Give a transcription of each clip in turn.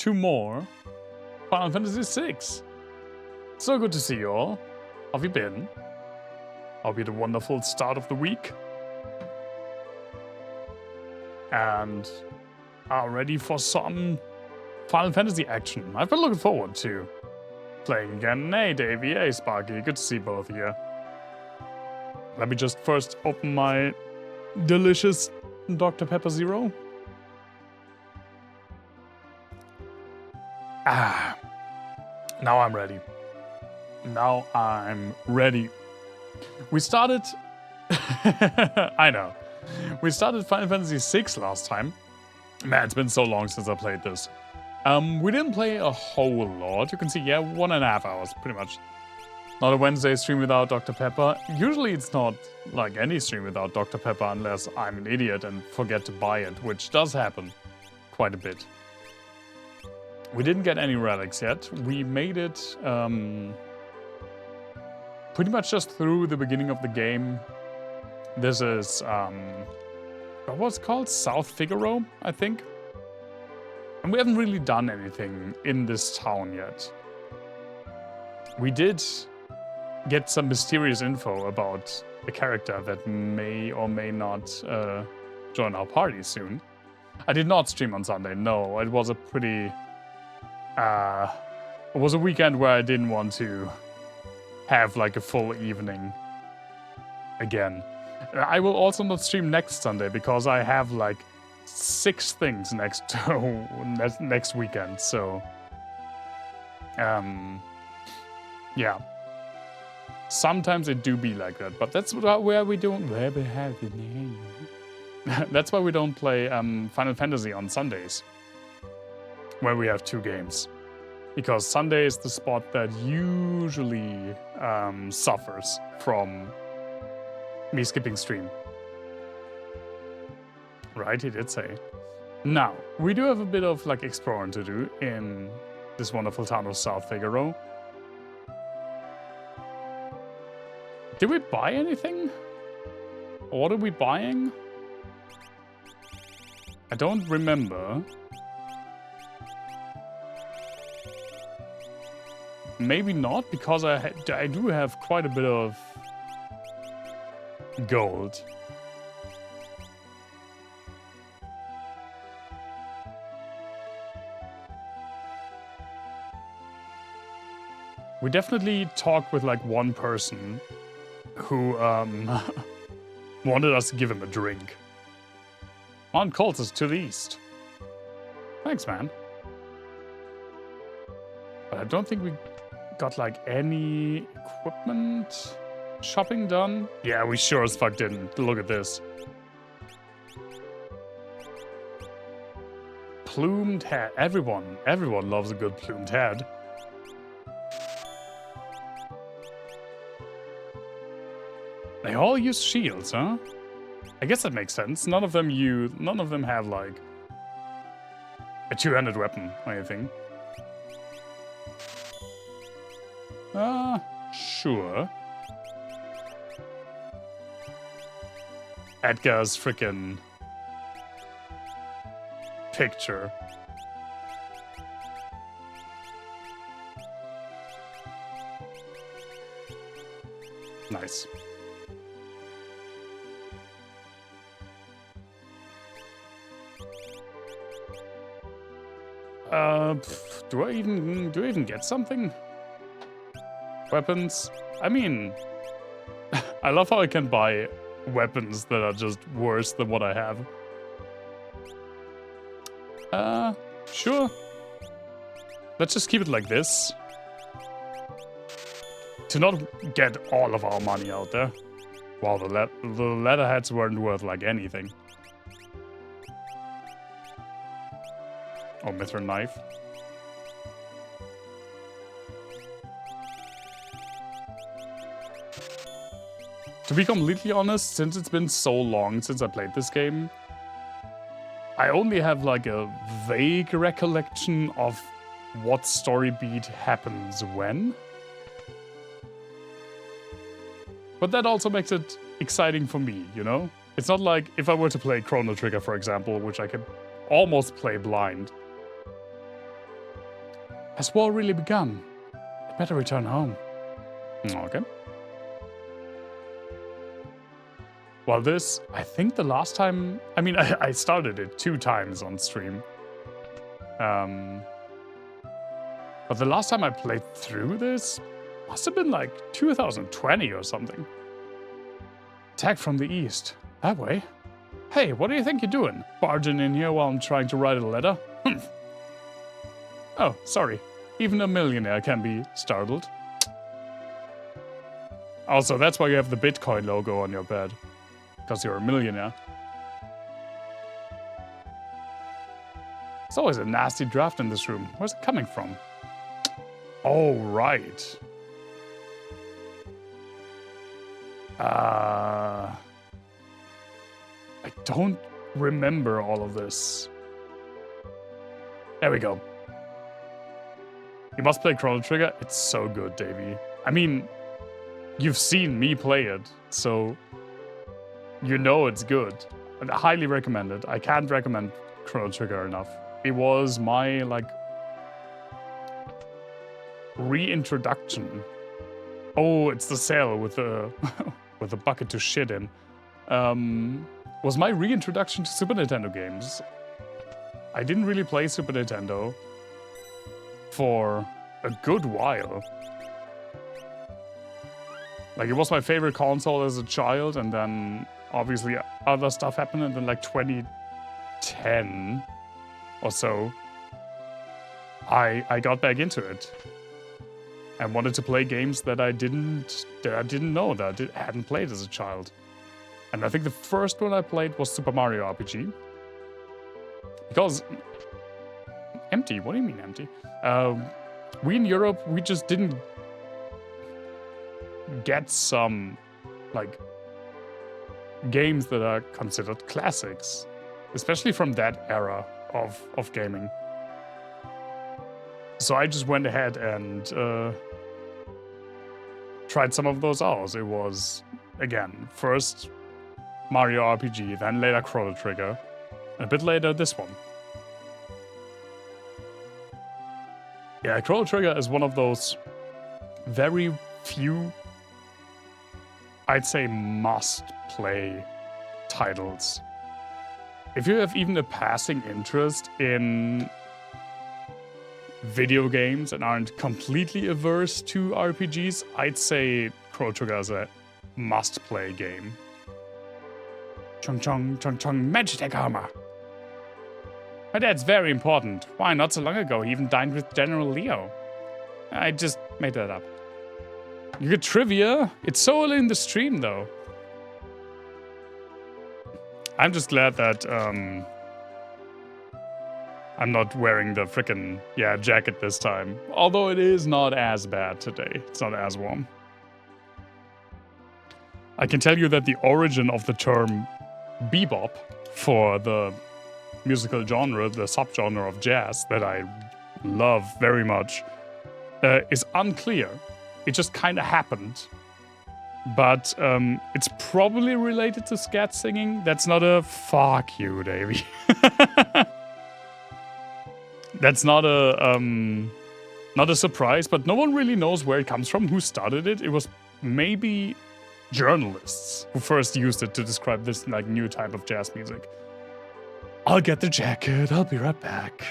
2 more Final Fantasy VI. So good to see you all. How have you been? Hope you had a wonderful start of the week. And are ready for some Final Fantasy action. I've been looking forward to playing again. Hey Davey, hey Sparky, good to see both of you. Let me just first open my delicious Dr. Pepper Zero. Now I'm ready. Now I'm ready. We started... I know. We started Final Fantasy VI last time. Man, it's been so long since I played this. We didn't play a whole lot. You can see, yeah, 1.5 hours, pretty much. Not a Wednesday stream without Dr. Pepper. Usually it's not like any stream without Dr. Pepper unless I'm an idiot and forget to buy it, which does happen quite a bit. We didn't get any relics yet. We made it pretty much just through the beginning of the game. This is, what was it called? South Figaro, I think. And we haven't really done anything in this town yet. We did get some mysterious info about a character that may or may not join our party soon. I did not stream on Sunday, no. It was a pretty... it was a weekend where I didn't want to have like a full evening again. I will also not stream next Sunday because I have like 6 things next weekend, so... yeah. Sometimes it do be like that, but that's where we don't... That's why we don't play Final Fantasy on Sundays, where we have 2 games. Because Sunday is the spot that usually suffers from me skipping stream. Right, he did say. Now, we do have a bit of like exploring to do in this wonderful town of South Figaro. Did we buy anything? What are we buying? I don't remember. Maybe not, because I do have quite a bit of gold. We definitely talked with like one person who wanted us to give him a drink. On Cultist to the east. Thanks, man. But I don't think we got like any equipment shopping done. Yeah, we sure as fuck didn't. Look at this. Plumed head. Everyone loves a good plumed head. They all use shields, huh? I guess that makes sense. None of them have like a 2-handed weapon or anything. Sure. Edgar's frickin' picture. Nice. Do I even get something? Weapons? I mean, I love how I can buy weapons that are just worse than what I have. Sure. Let's just keep it like this. To not get all of our money out there. Wow, the leatherheads weren't worth like anything. Oh, Mithril knife. To be completely honest, since it's been so long since I played this game, I only have like a vague recollection of what story beat happens when. But that also makes it exciting for me, you know? It's not like if I were to play Chrono Trigger, for example, which I could almost play blind. Has war really begun? I better return home. Okay. Well, this, I think the last time... I mean, I started it 2 times on stream. But the last time I played through this must have been like 2020 or something. Attack from the east. That way. Hey, what do you think you're doing? Barging in here while I'm trying to write a letter? Oh, sorry. Even a millionaire can be startled. Also, that's why you have the Bitcoin logo on your bed. Because you're a millionaire. There's always a nasty draft in this room. Where's it coming from? Oh, right. I don't remember all of this. There we go. You must play Chrono Trigger. It's so good, Davey. I mean, you've seen me play it, so you know it's good. I highly recommend it. I can't recommend Chrono Trigger enough. It was my, like, reintroduction. Oh, it's the cell with the with a bucket to shit in. Was my reintroduction to Super Nintendo games. I didn't really play Super Nintendo for a good while. Like, it was my favorite console as a child, and then obviously other stuff happened, and then like 2010 or so, I got back into it. And wanted to play games that I didn't know, that I hadn't played as a child. And I think the first one I played was Super Mario RPG. Because... Empty? What do you mean empty? We in Europe, we just didn't get some, like, games that are considered classics. Especially from that era of gaming. So I just went ahead and tried some of those out. It was, again, first Mario RPG, then later Chrono Trigger, and a bit later this one. Yeah, Chrono Trigger is one of those very few, I'd say, must-play titles. If you have even a passing interest in video games and aren't completely averse to RPGs, I'd say Chrono Trigger is a must-play game. Chung chung chung chung Magitech armor. My dad's very important. Why, not so long ago he even dined with General Leo. I just made that up. You get trivia? It's so early in the stream though. I'm just glad that I'm not wearing the frickin' jacket this time. Although it is not as bad today. It's not as warm. I can tell you that the origin of the term bebop for the musical genre, the subgenre of jazz that I love very much, is unclear. It just kind of happened. But it's probably related to scat singing. That's not a fuck you, Davey. That's not a surprise, but no one really knows where it comes from, who started it. It was maybe journalists who first used it to describe this like new type of jazz music. I'll get the jacket. I'll be right back.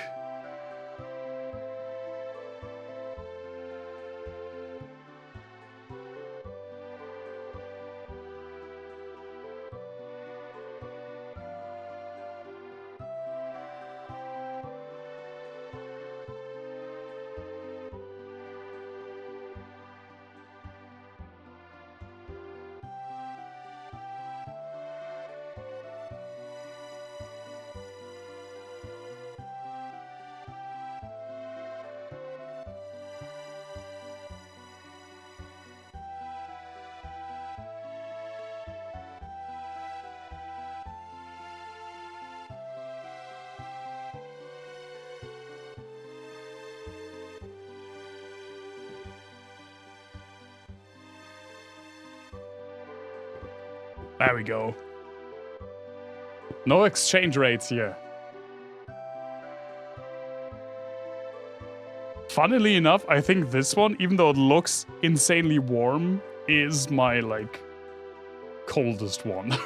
There we go. No exchange rates here. Funnily enough, I think this one, even though it looks insanely warm, is my, like, coldest one.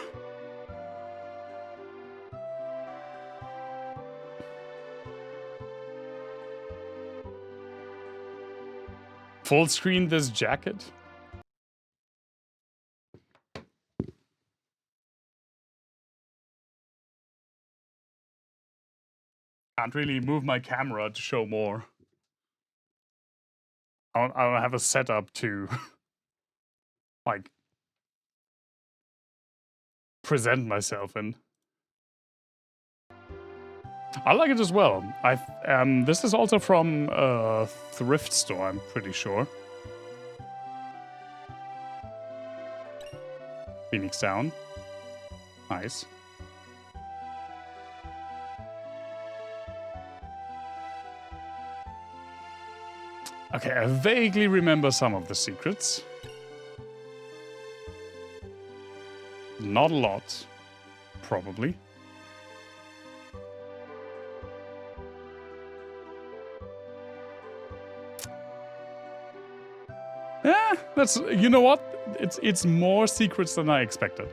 Full screen this jacket? Can't really move my camera to show more. I don't have a setup to, like, present myself in. I like it as well. This is also from a thrift store, I'm pretty sure. Phoenix Down. Nice. Okay, I vaguely remember some of the secrets. Not a lot, probably. That's, you know what? It's more secrets than I expected.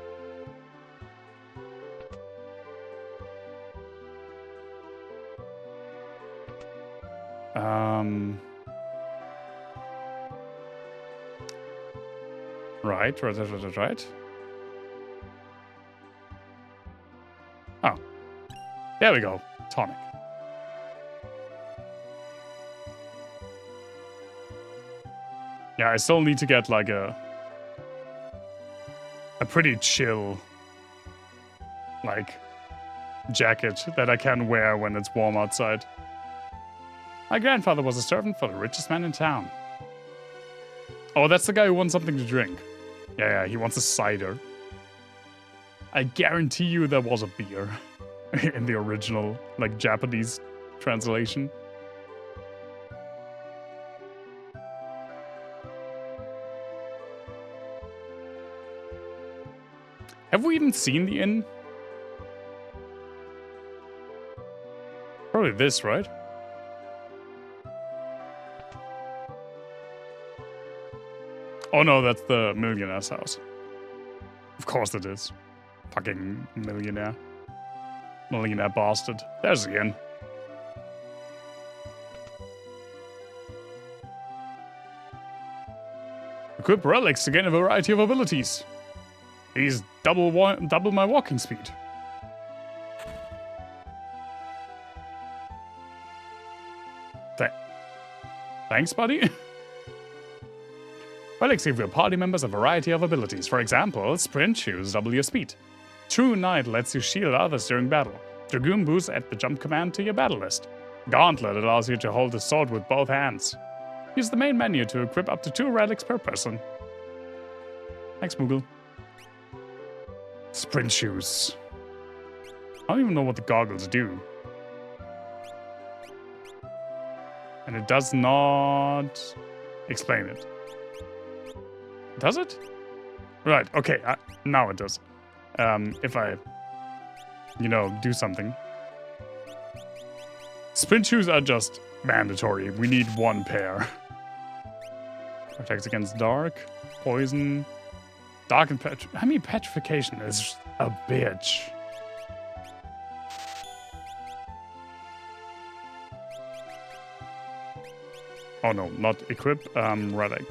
Right. Oh. There we go. Tonic. Yeah, I still need to get like a pretty chill, like, jacket that I can wear when it's warm outside. My grandfather was a servant for the richest man in town. Oh, that's the guy who wants something to drink. Yeah, he wants a cider. I guarantee you there was a beer in the original, like, Japanese translation. Have we even seen the inn? Probably this, right? Oh no, that's the millionaire's house. Of course it is. Fucking millionaire. Millionaire bastard. There's the inn. Equip relics to gain a variety of abilities. These double my walking speed. Thanks, buddy. Relics give your party members a variety of abilities. For example, Sprint Shoes double your speed. True Knight lets you shield others during battle. Dragoon boosts add the jump command to your battle list. Gauntlet allows you to hold the sword with both hands. Use the main menu to equip up to 2 relics per person. Thanks, Moogle. Sprint Shoes. I don't even know what the goggles do. And it does not explain it. Does it? Right, okay, now it does. If I, do something. Sprint shoes are just mandatory. We need 1 pair. Protects against dark, poison, dark and petrification is a bitch. Oh no, not equip, relic.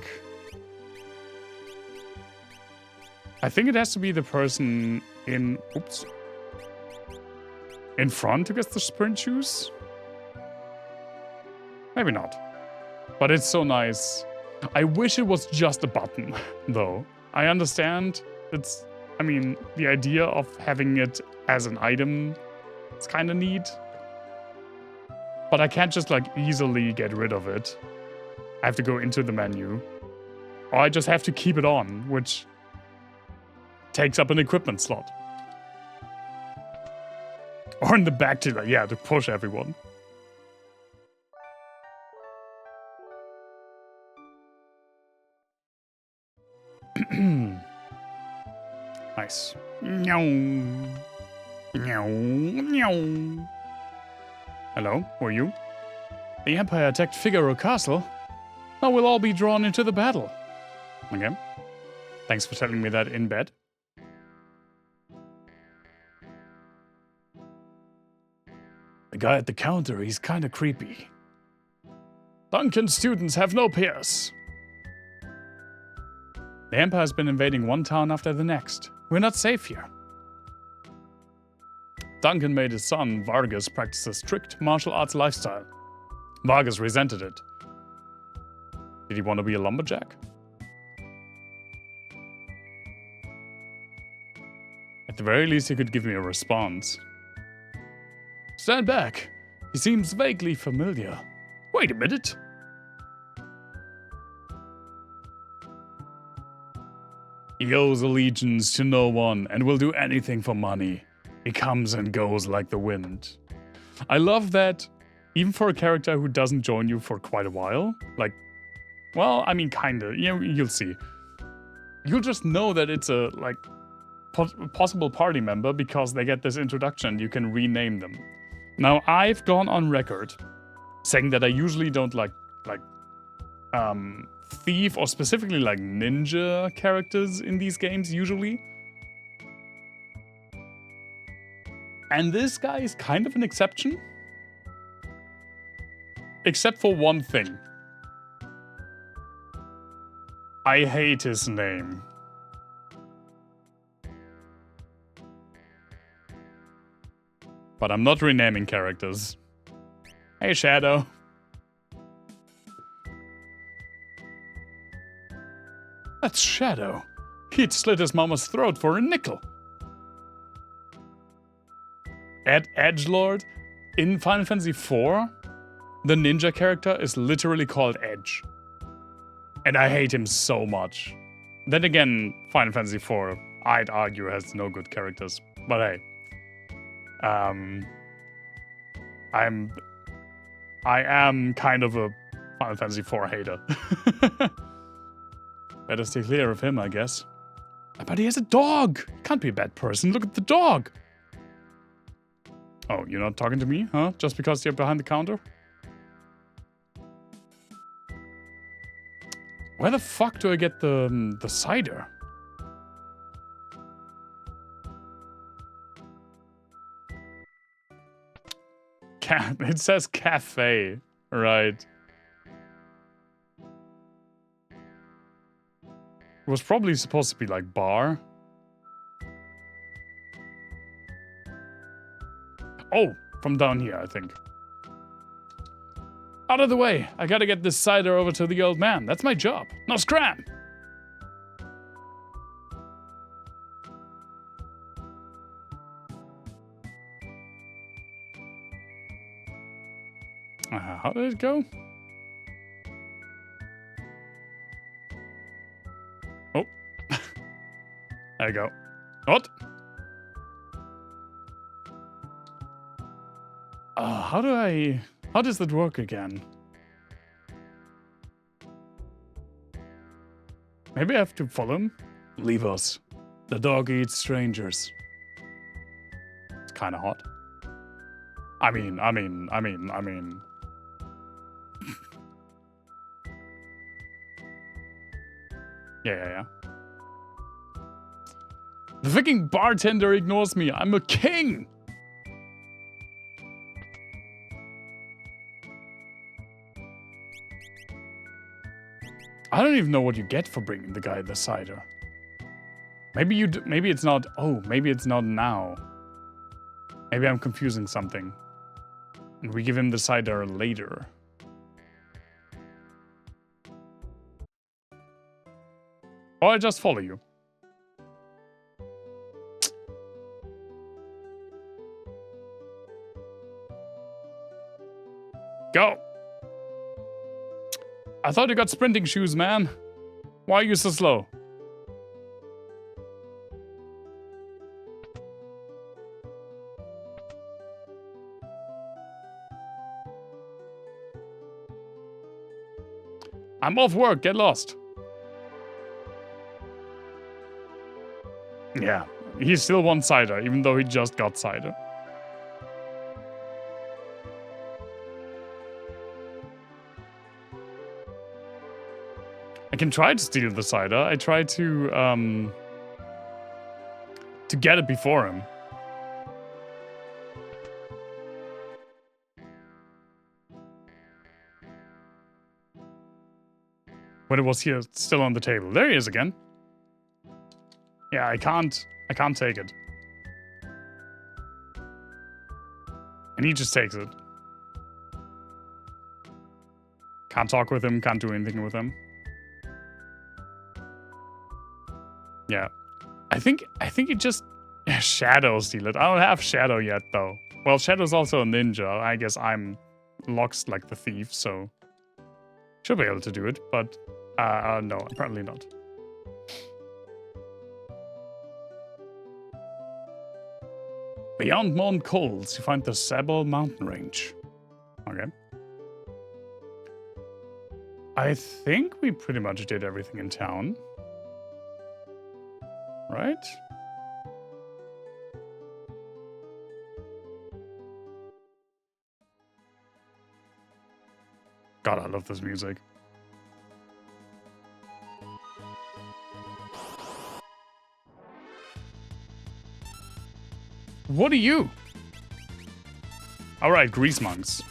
I think it has to be the person in front who gets the sprint shoes? Maybe not. But it's so nice. I wish it was just a button, though. I understand the idea of having it as an item is kind of neat. But I can't just, easily get rid of it. I have to go into the menu. Or I just have to keep it on, which takes up an equipment slot. Or in the back to push everyone. Nice. Hello, who are you? The Empire attacked Figaro Castle. Now we'll all be drawn into the battle. Okay. Thanks for telling me that in bed. The guy at the counter, he's kinda creepy. Duncan's students have no peers. The Empire's been invading one town after the next. We're not safe here. Duncan made his son, Vargas, practice a strict martial arts lifestyle. Vargas resented it. Did he want to be a lumberjack? At the very least, he could give me a response. Stand back. He seems vaguely familiar. Wait a minute. He owes allegiance to no one and will do anything for money. He comes and goes like the wind. I love that, even for a character who doesn't join you for quite a while, like, well, I mean, kinda, you'll see. You'll just know that it's a, like, possible party member because they get this introduction, you can rename them. Now, I've gone on record saying that I usually don't like thief or specifically like ninja characters in these games, usually. And this guy is kind of an exception. Except for one thing. I hate his name. But I'm not renaming characters. Hey, Shadow. That's Shadow. He'd slit his mama's throat for a nickel. Edgelord? In Final Fantasy IV, the ninja character is literally called Edge. And I hate him so much. Then again, Final Fantasy IV, I'd argue, has no good characters. But hey. I am kind of a Final Fantasy IV hater. Better stay clear of him, I guess. But he has a dog! Can't be a bad person, look at the dog! Oh, you're not talking to me, huh? Just because you're behind the counter? Where the fuck do I get the cider? It says cafe, right? It was probably supposed to be like bar. Oh, from down here, I think. Out of the way. I gotta get this cider over to the old man. That's my job. Now scram! How did it go? Oh. There you go. What? How does that work again? Maybe I have to follow him? Leave us. The dog eats strangers. It's kinda hot. I mean. Yeah. The freaking bartender ignores me. I'm a king! I don't even know what you get for bringing the guy the cider. Maybe maybe it's not. Oh, maybe it's not now. Maybe I'm confusing something. And we give him the cider later. Or I just follow you. Go! I thought you got sprinting shoes, man. Why are you so slow? I'm off work, get lost. Yeah, he still wants cider, even though he just got cider. I can try to steal the cider. I try to get it before him. When it was here, still on the table. There he is again. Yeah, I can't take it. And he just takes it. Can't talk with him, can't do anything with him. Yeah. I think it just Shadow steal it. I don't have Shadow yet though. Well, Shadow's also a ninja. I guess I'm locked like the thief, so should be able to do it, but no, apparently not. Beyond Mount Coles, you find the Sable mountain range. Okay. I think we pretty much did everything in town. Right? God, I love this music. What are you? Alright, grease monks.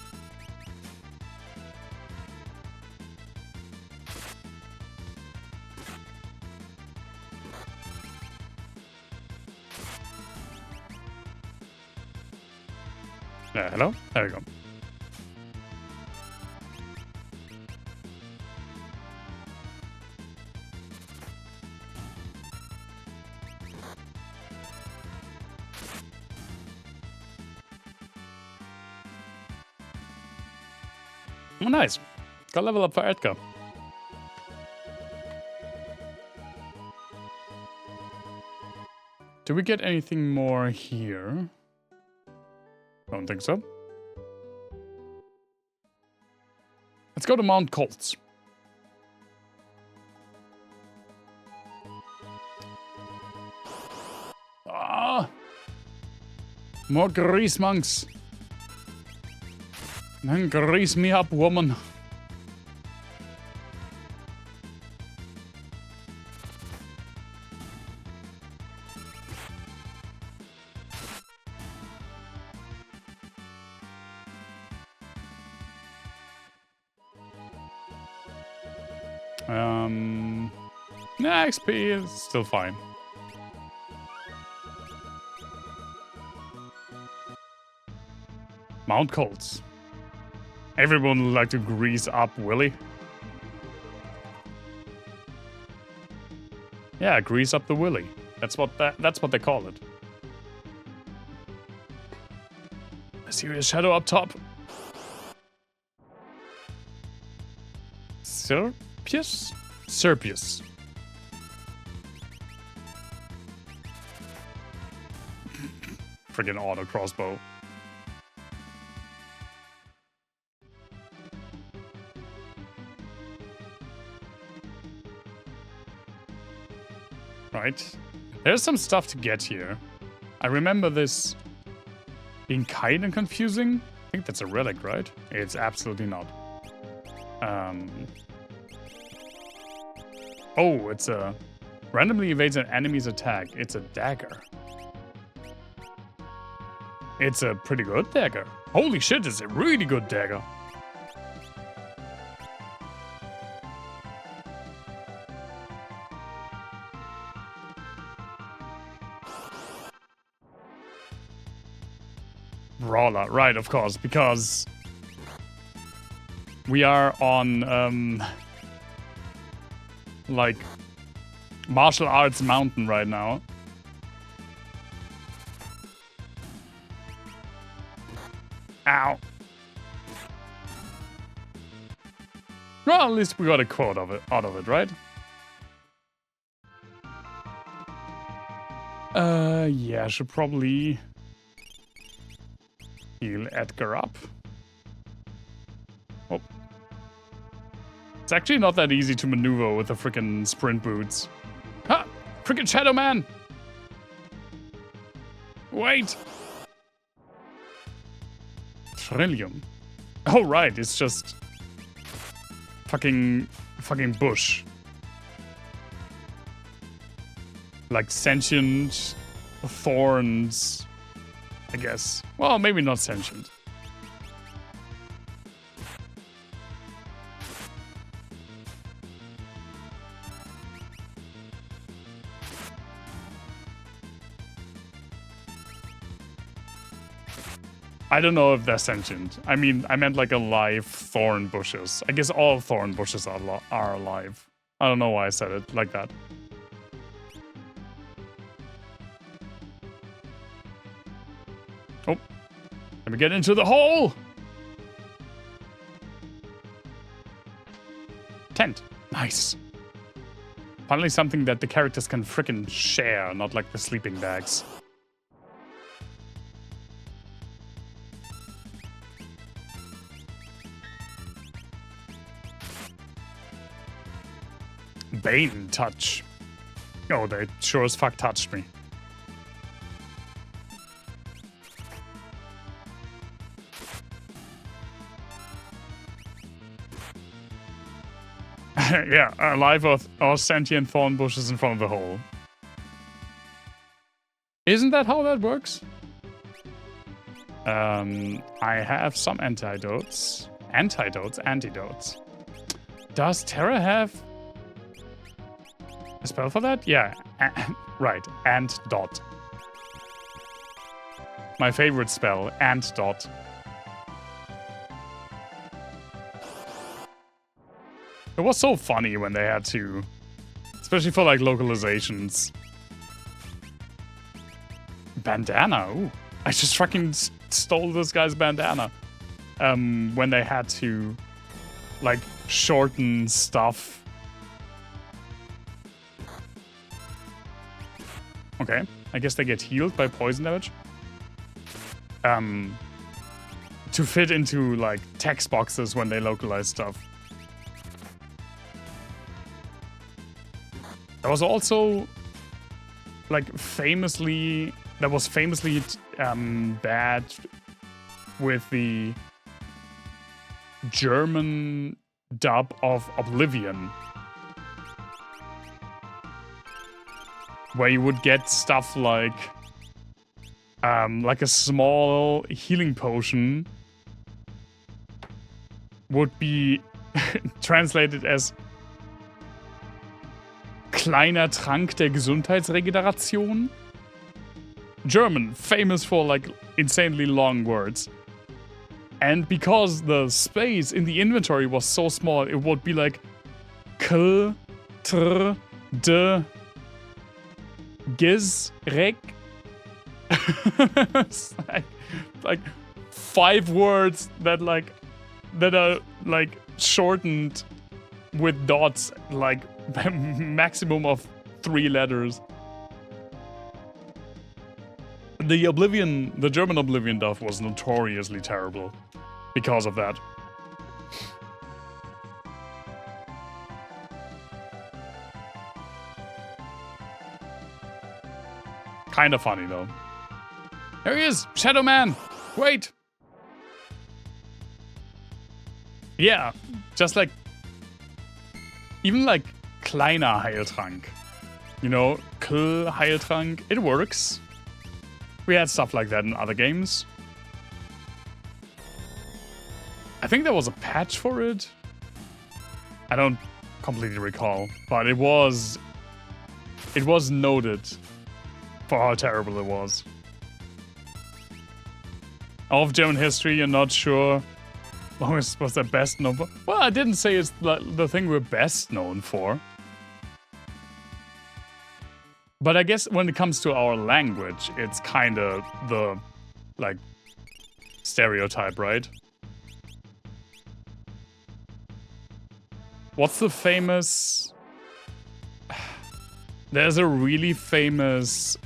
Hello? There we go. Oh, nice. Got level up for Edgar. Do we get anything more here? Don't think so. Let's go to Mount Coles. Ah! More grease monks. Then grease me up, woman. Nah, XP is still fine. Mount Coles. Everyone would like to grease up Willy. Yeah, grease up the Willy. That's what they call it. I see a shadow up top. Serpius? Serpius. Friggin' auto crossbow. Right. There's some stuff to get here. I remember this being kind of confusing. I think that's a relic, right? It's absolutely not. Oh, it's a... randomly evades an enemy's attack. It's a dagger. It's a pretty good dagger. Holy shit, it's a really good dagger. Brawler, right, of course, because we are on, like, martial arts mountain right now. Ow. Well, at least we got a quote out of it, right? Yeah, I should probably heal Edgar up. Oh. It's actually not that easy to maneuver with the frickin' sprint boots. Ha! Frickin' Shadow Man! Wait! Trillium. Oh, right, it's just fucking bush. like sentient thorns, I guess. Well, maybe not sentient. I don't know if they're sentient. I mean, I meant like alive thorn bushes. I guess all thorn bushes are alive. I don't know why I said it like that. Oh, let me get into the hole. Tent. Nice. Finally something that the characters can frickin' share, not like the sleeping bags. Bane touch. Oh, they sure as fuck touched me. Yeah, alive or sentient thorn bushes in front of the hole. Isn't that how that works? I have some antidotes. Antidotes. Does Terra have a spell for that? Yeah, right, Antidote. My favorite spell, Antidote. It was so funny when they had to, especially for like localizations. Bandana, ooh. I just fucking stole this guy's bandana. When they had to, like, shorten stuff. Okay, I guess they get healed by poison damage. To fit into, like, text boxes when they localize stuff. That was also, like, famously bad with the German dub of Oblivion. Where you would get stuff like a small healing potion would be translated as kleiner Trank der Gesundheitsregeneration. German, famous for like insanely long words. And because the space in the inventory was so small, it would be like K, Tr, D, Giz, Rek. like 5 words that are like shortened with dots, like maximum of 3 letters. The German Oblivion dub was notoriously terrible because of that. Kinda funny though. There he is! Shadow Man! Wait! Yeah, just like... even like kleiner Heiltrank. You know, K Heiltrank, it works. We had stuff like that in other games. I think there was a patch for it. I don't completely recall, but it was noted for how terrible it was. Of German history, you're not sure. Longest was the best known for. Well, I didn't say it's the thing we're best known for. But I guess when it comes to our language, it's kind of the, like, stereotype, right? What's the famous... There's a really famous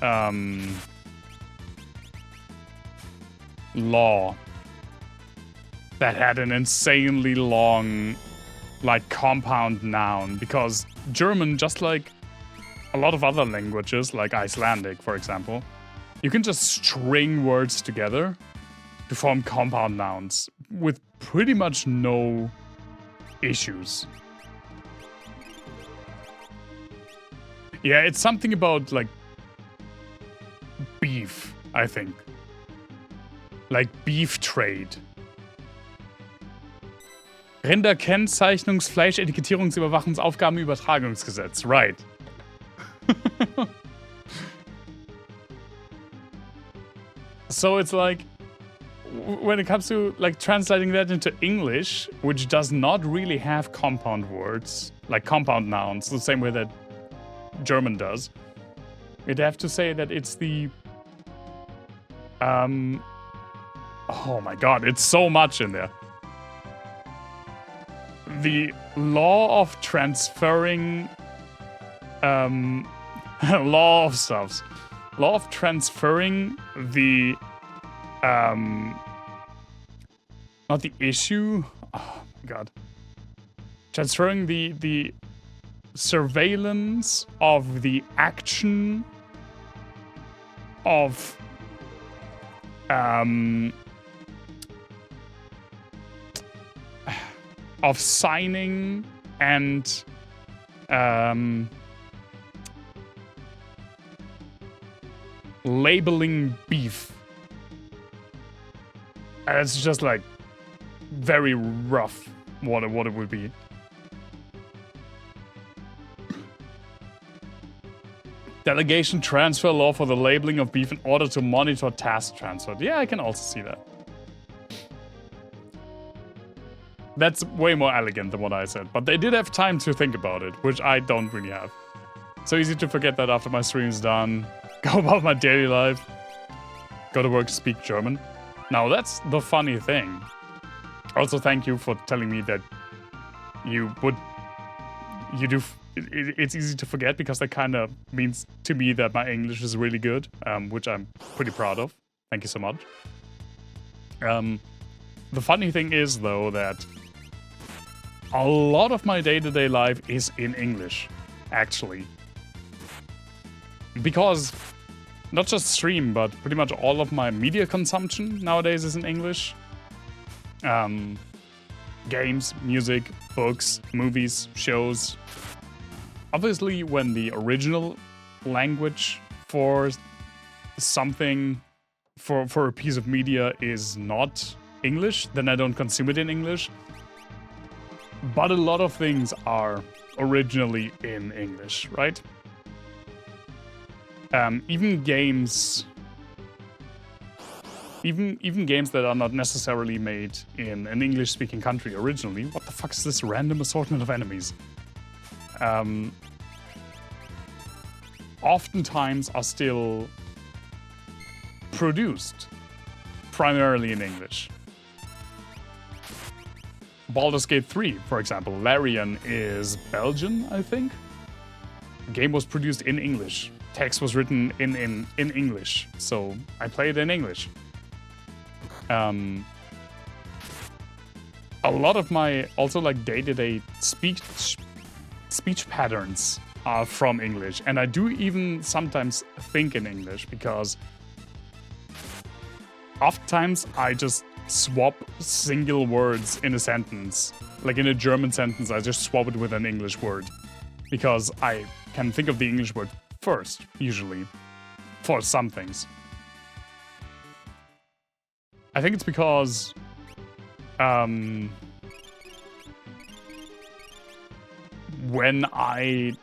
law that had an insanely long, like, compound noun. Because German, just like a lot of other languages, like Icelandic, for example, you can just string words together to form compound nouns with pretty much no issues. Yeah, it's something about, like, I think. Like beef trade. Rinderkennzeichnungs-Fleischetikettierungsüberwachungsaufgabenübertragungsgesetz. Right. So it's like, when it comes to like translating that into English, which does not really have compound words, like compound nouns, the same way that German does, you'd have to say that it's the oh my god, it's so much in there. The law of transferring law of stuffs. Law of transferring the not the issue. Oh my god. Transferring the surveillance of the action of signing and labeling beef. And it's just like very rough what it would be. Delegation transfer law for the labeling of beef in order to monitor task transfer. Yeah, I can also see that. That's way more elegant than what I said, but they did have time to think about it, which I don't really have. So easy to forget that after my stream's done. Go about my daily life. Go to work, speak German. Now that's the funny thing. Also, thank you for telling me that it's easy to forget, because that kind of means to me that my English is really good, which I'm pretty proud of. Thank you so much. The funny thing is, though, that a lot of my day-to-day life is in English, actually. Because not just stream, but pretty much all of my media consumption nowadays is in English. Games, music, books, movies, shows. Obviously, when the original language for something, for a piece of media is not English, then I don't consume it in English. But a lot of things are originally in English, right? Even games... Even games that are not necessarily made in an English-speaking country originally. What the fuck is this random assortment of enemies? Oftentimes are still produced primarily in English. Baldur's Gate 3, for example, Larian is Belgian, I think. The game was produced in English. Text was written in English, so I play it in English. A lot of my also like day-to-day speech patterns are from English, and I do even sometimes think in English, because oftentimes I just swap single words in a sentence. Like in a German sentence, I just swap it with an English word, because I can think of the English word first, usually, for some things. I think it's because when I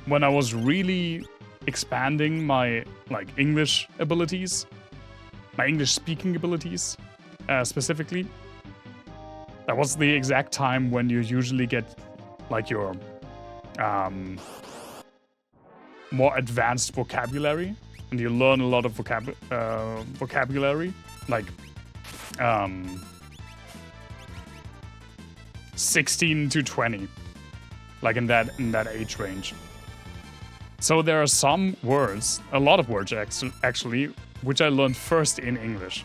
was really expanding my like English abilities, my English speaking abilities specifically, that was the exact time when you usually get like your more advanced vocabulary, and you learn a lot of vocabulary, like 16 to 20, like in that age range. So there are some words, a lot of words actually, which I learned first in English.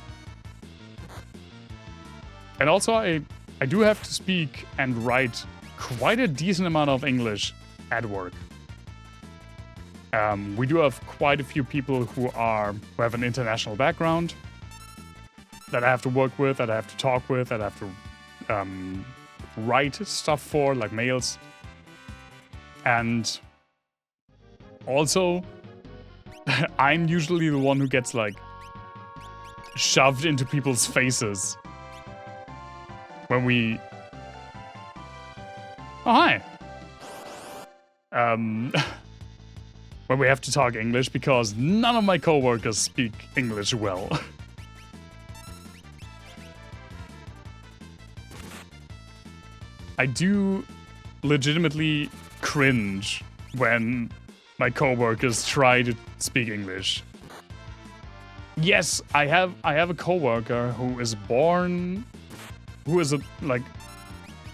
And also I do have to speak and write quite a decent amount of English at work. We do have quite a few people who have an international background that I have to work with, that I have to talk with, that I have to write stuff for, like mails. And also, I'm usually the one who gets like shoved into people's faces when we... Oh, hi. When we have to talk English because none of my coworkers speak English well. I do legitimately cringe when my coworkers try to speak English. Yes, I have a coworker who is born, who is an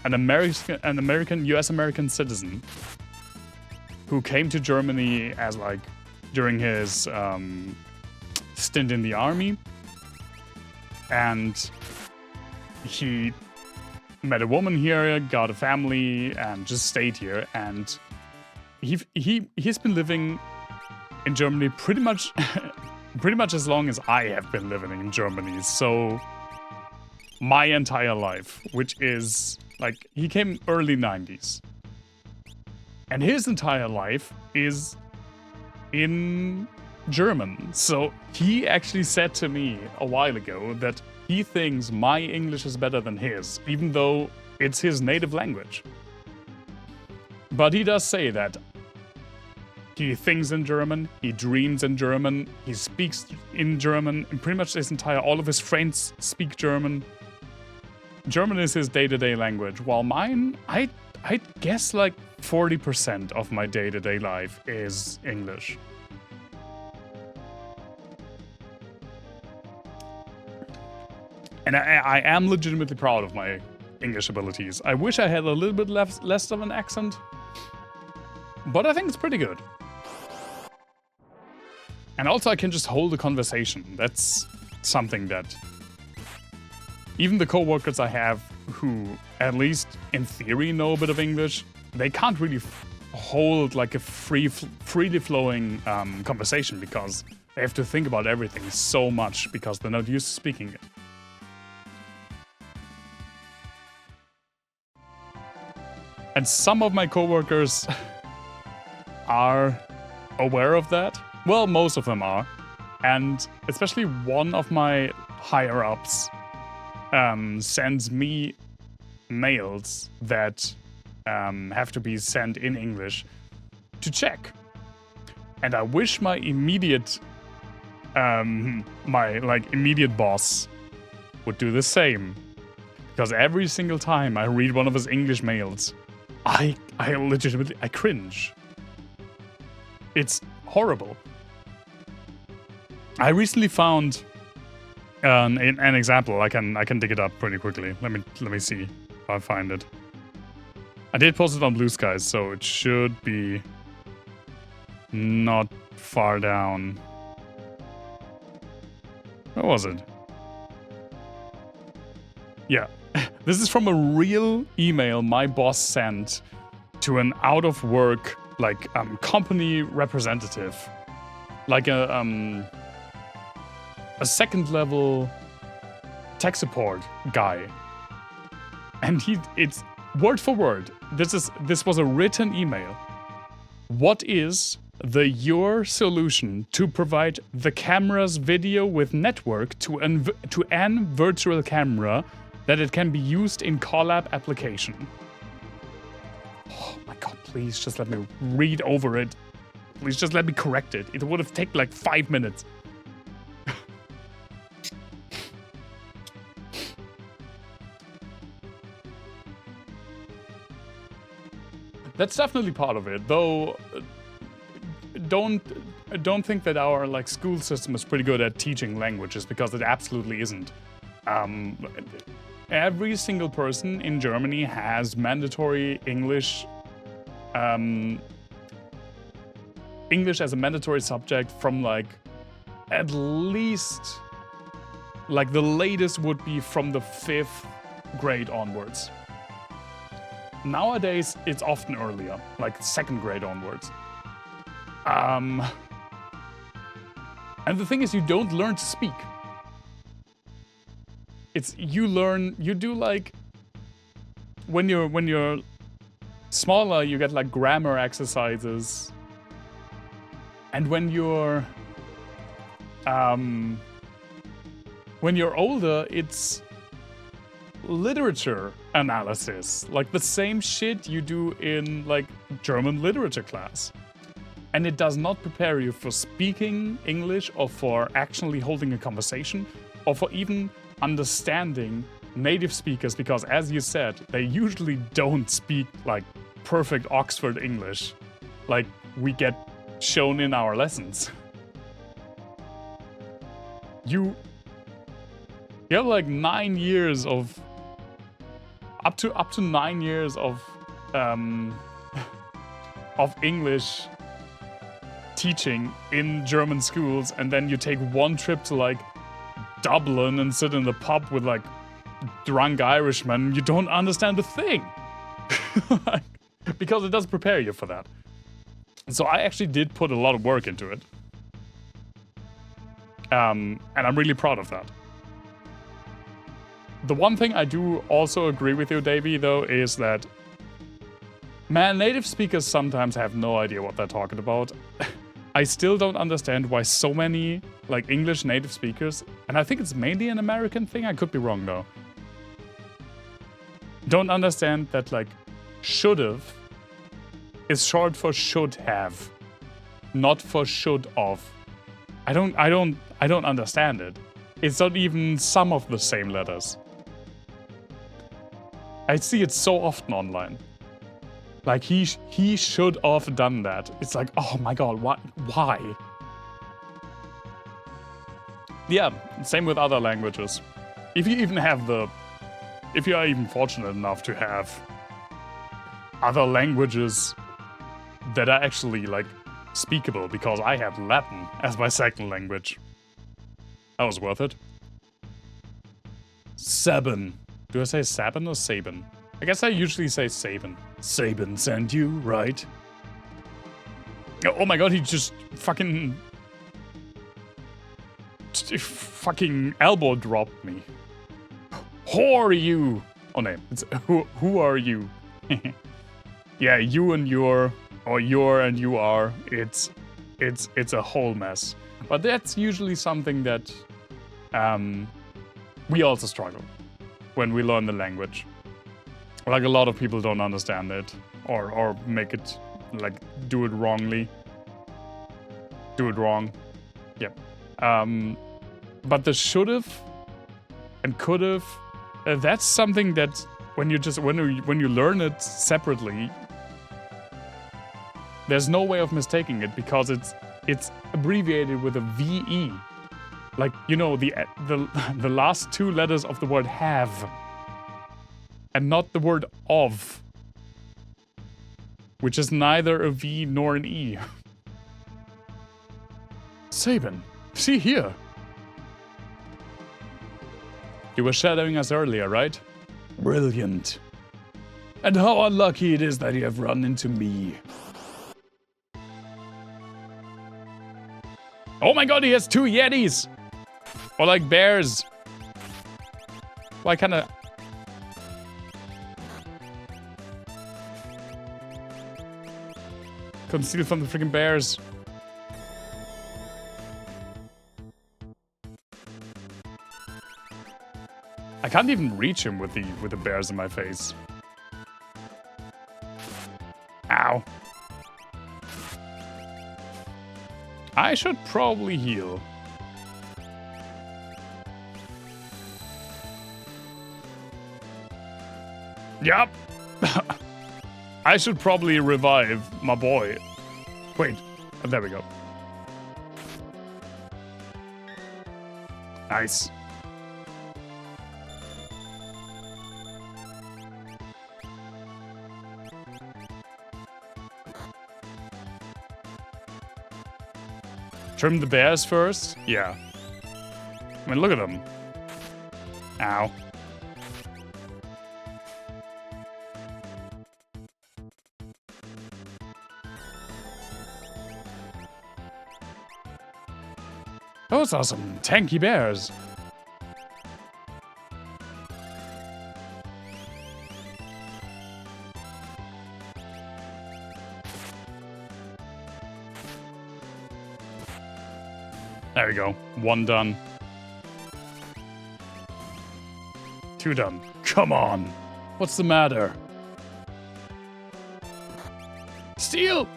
American US American citizen who came to Germany as like during his stint in the army, and he met a woman here, got a family, and just stayed here. And he's been living in Germany pretty much as long as I have been living in Germany. So my entire life, which is like he came early 90s. And his entire life is in German. So he actually said to me a while ago that he thinks my English is better than his, even though it's his native language. But he does say that he thinks in German, he dreams in German, he speaks in German, and pretty much all of his friends speak German. German is his day-to-day language, while mine, I guess like 40% of my day-to-day life is English. And I am legitimately proud of my English abilities. I wish I had a little bit less of an accent, but I think it's pretty good. And also I can just hold a conversation. That's something that even the coworkers I have who, at least in theory, know a bit of English, they can't really hold like a freely flowing conversation because they have to think about everything so much because they're not used to speaking it. And some of my coworkers are aware of that. Well, most of them are. And especially one of my higher-ups sends me mails that have to be sent in English to check. And I wish my immediate immediate boss would do the same. Because every single time I read one of his English mails, I legitimately cringe. It's horrible. I recently found an example. I can dig it up pretty quickly. Let me see if I find it. I did post it on Blue Skies, so it should be not far down. Where was it? Yeah. This is from a real email my boss sent to an out-of-work, company representative. Like a second-level tech support guy. And it's word for word. This was a written email. What is your solution to provide the camera's video with network to an virtual camera that it can be used in Collab application? Oh my god, please just let me read over it. Please just let me correct it. It would have taken like 5 minutes. That's definitely part of it, though. Don't think that our school system is pretty good at teaching languages, because it absolutely isn't. Every single person in Germany has mandatory English. English as a mandatory subject from at least the latest would be from the 5th grade onwards. Nowadays, it's often earlier, 2nd grade onwards. And the thing is, you don't learn to speak. You do when you're smaller, you get grammar exercises. And when you're when you're older, it's literature analysis, like the same shit you do in like German literature class. And it does not prepare you for speaking English or for actually holding a conversation or for even understanding native speakers, because as you said, they usually don't speak like perfect Oxford English like we get shown in our lessons. You have like 9 years of up to 9 years of English teaching in German schools, and then you take one trip to like Dublin and sit in the pub with like drunk Irishmen. You don't understand a thing. Because it does prepare you for that. So I actually did put a lot of work into it. And I'm really proud of that. The one thing I do also agree with you, Davey, though, is that, man, native speakers sometimes have no idea what they're talking about. I still don't understand why so many, like, English native speakers, and I think it's mainly an American thing, I could be wrong, though, don't understand that, like, should've is short for should have, not for should of. I don't understand it. It's not even some of the same letters. I see it so often online. Like, he should have done that. It's like, oh my god, why? Yeah, same with other languages. If you are even fortunate enough to have other languages that are actually, like, speakable, because I had Latin as my second language. That was worth it. Sabin. Do I say Sabin or Sabin? I guess I usually say Sabin. Sabin sent you, right? Oh my god, he just fucking elbow dropped me. Who are you? Oh no, it's who are you? Yeah, you and your, or your and you are. It's a whole mess. But that's usually something that we also struggle when we learn the language. Like, a lot of people don't understand it, or make it, like, do it wrongly. Do it wrong. Yep. But the should've and could've, that's something that when you learn it separately, there's no way of mistaking it, because it's abbreviated with a VE. Like, you know, the last two letters of the word have. And not the word of. Which is neither a V nor an E. Sabin, see here. You were shadowing us earlier, right? Brilliant. And how unlucky it is that you have run into me. Oh my god, he has 2 Yetis! Or like bears. Well, I kinda... couldn't steal from the freaking bears. I can't even reach him with the bears in my face. Ow. I should probably heal. Yup. I should probably revive my boy. Wait, oh, there we go. Nice. Trim the bears first? Yeah. I mean, look at them. Ow. Those are some tanky bears. There we go. 1 done. 2 done. Come on. What's the matter? Steal!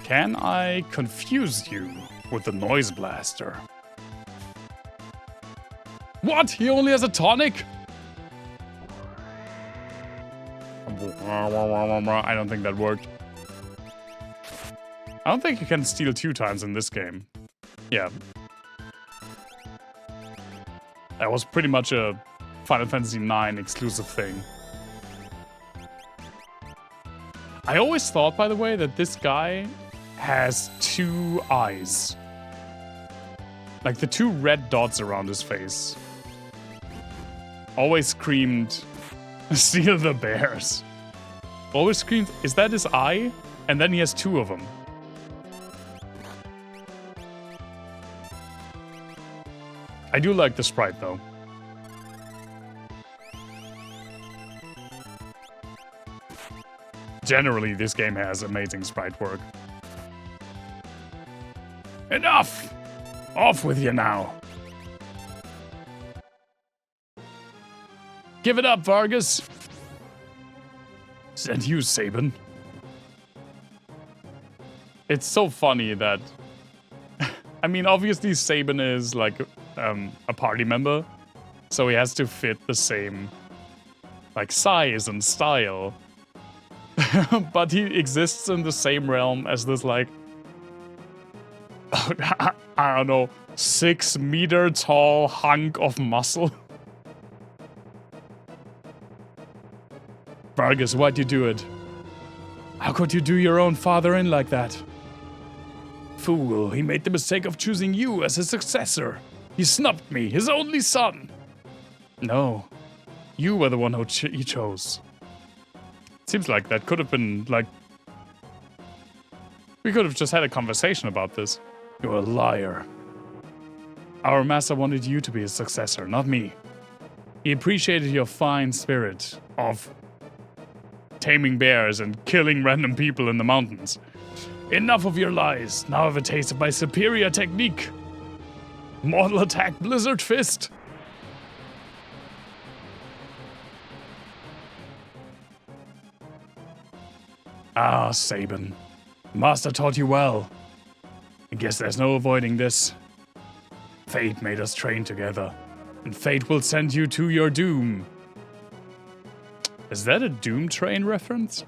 Can I confuse you with the Noise Blaster? What? He only has a tonic? I don't think that worked. I don't think you can steal 2 times in this game. Yeah. That was pretty much a Final Fantasy IX exclusive thing. I always thought, by the way, that this guy has 2 eyes. Like the 2 red dots around his face. Always screamed, steal the bears. Always screamed, is that his eye? And then he has 2 of them. I do like the sprite though. Generally, this game has amazing sprite work. Enough! Off with you now. Give it up, Vargas. And you, Sabin. It's so funny that... I mean, obviously Sabin is like a party member, so he has to fit the same like size and style. But he exists in the same realm as this like I don't know, 6 meter tall hunk of muscle. Vargas, why'd you do it? How could you do your own father in like that? Fool, he made the mistake of choosing you as his successor. He snubbed me, his only son. No, you were the one who he chose. Seems like that could have been, like... We could have just had a conversation about this. You're a liar. Our master wanted you to be his successor, not me. He appreciated your fine spirit of taming bears and killing random people in the mountains. Enough of your lies. Now have a taste of my superior technique. Mortal Attack Blizzard Fist. Ah, Sabin. Master taught you well. I guess there's no avoiding this. Fate made us train together, and fate will send you to your doom. Is that a Doom Train reference?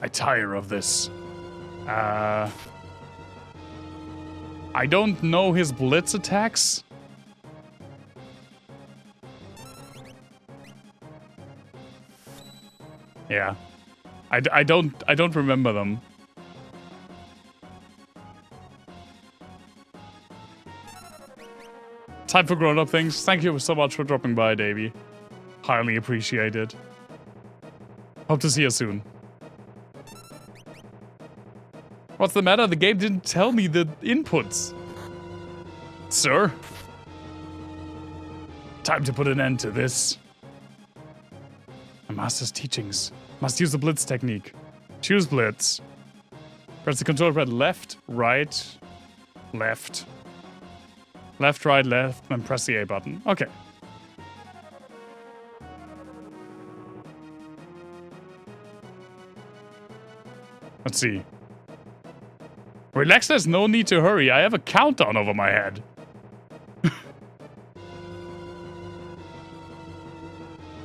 I tire of this. I don't know his blitz attacks. Yeah. I don't remember them. Time for grown-up things. Thank you so much for dropping by, Davey. Highly appreciated. Hope to see you soon. What's the matter? The game didn't tell me the inputs. Sir? Time to put an end to this. My master's teachings. Must use the blitz technique. Choose blitz. Press the control pad left, right, left. Left, right, left, and press the A button. Okay. Let's see. Relax, there's no need to hurry. I have a countdown over my head.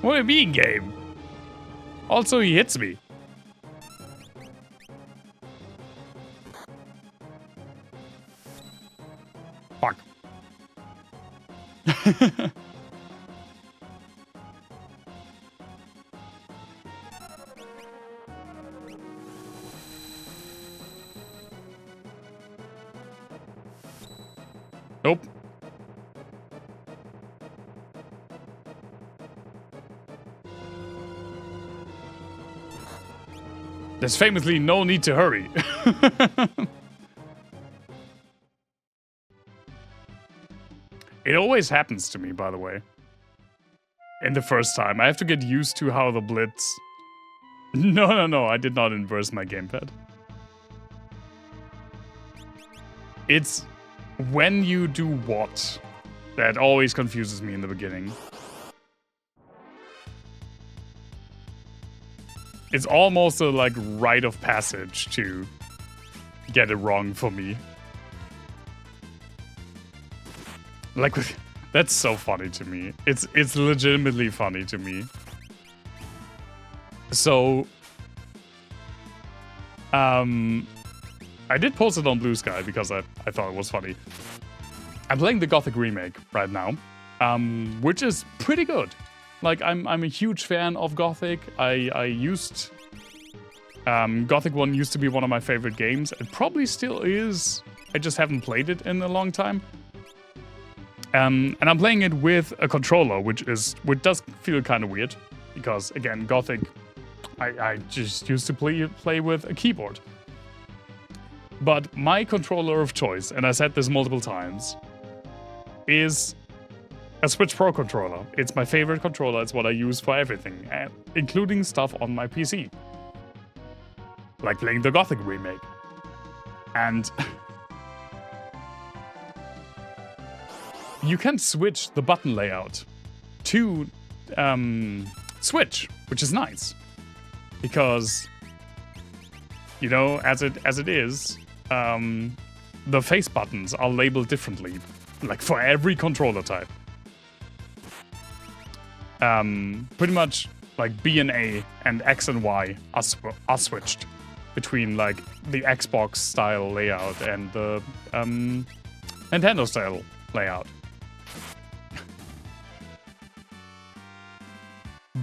What do you mean, game? Also, he hits me. Fuck. Nope. There's famously no need to hurry. It always happens to me, by the way. In the first time. I have to get used to how the blitz No, I did not inverse my gamepad. It's when you do what that always confuses me in the beginning. It's almost a like rite of passage to get it wrong for me. Like, that's so funny to me. It's legitimately funny to me. So, I did post it on Blue Sky because I thought it was funny. I'm playing the Gothic remake right now, which is pretty good. Like, I'm a huge fan of Gothic. Gothic 1 used to be one of my favorite games. It probably still is. I just haven't played it in a long time. And I'm playing it with a controller, which does feel kind of weird. Because, again, Gothic, I just used to play with a keyboard. But my controller of choice, and I said this multiple times, is a Switch Pro controller. It's my favorite controller. It's what I use for everything, including stuff on my PC. Like playing the Gothic remake. And you can switch the button layout to Switch, which is nice. Because, you know, as it is, the face buttons are labeled differently. Like for every controller type. Pretty much like B and A and X and Y are switched between like the Xbox style layout and the Nintendo style layout.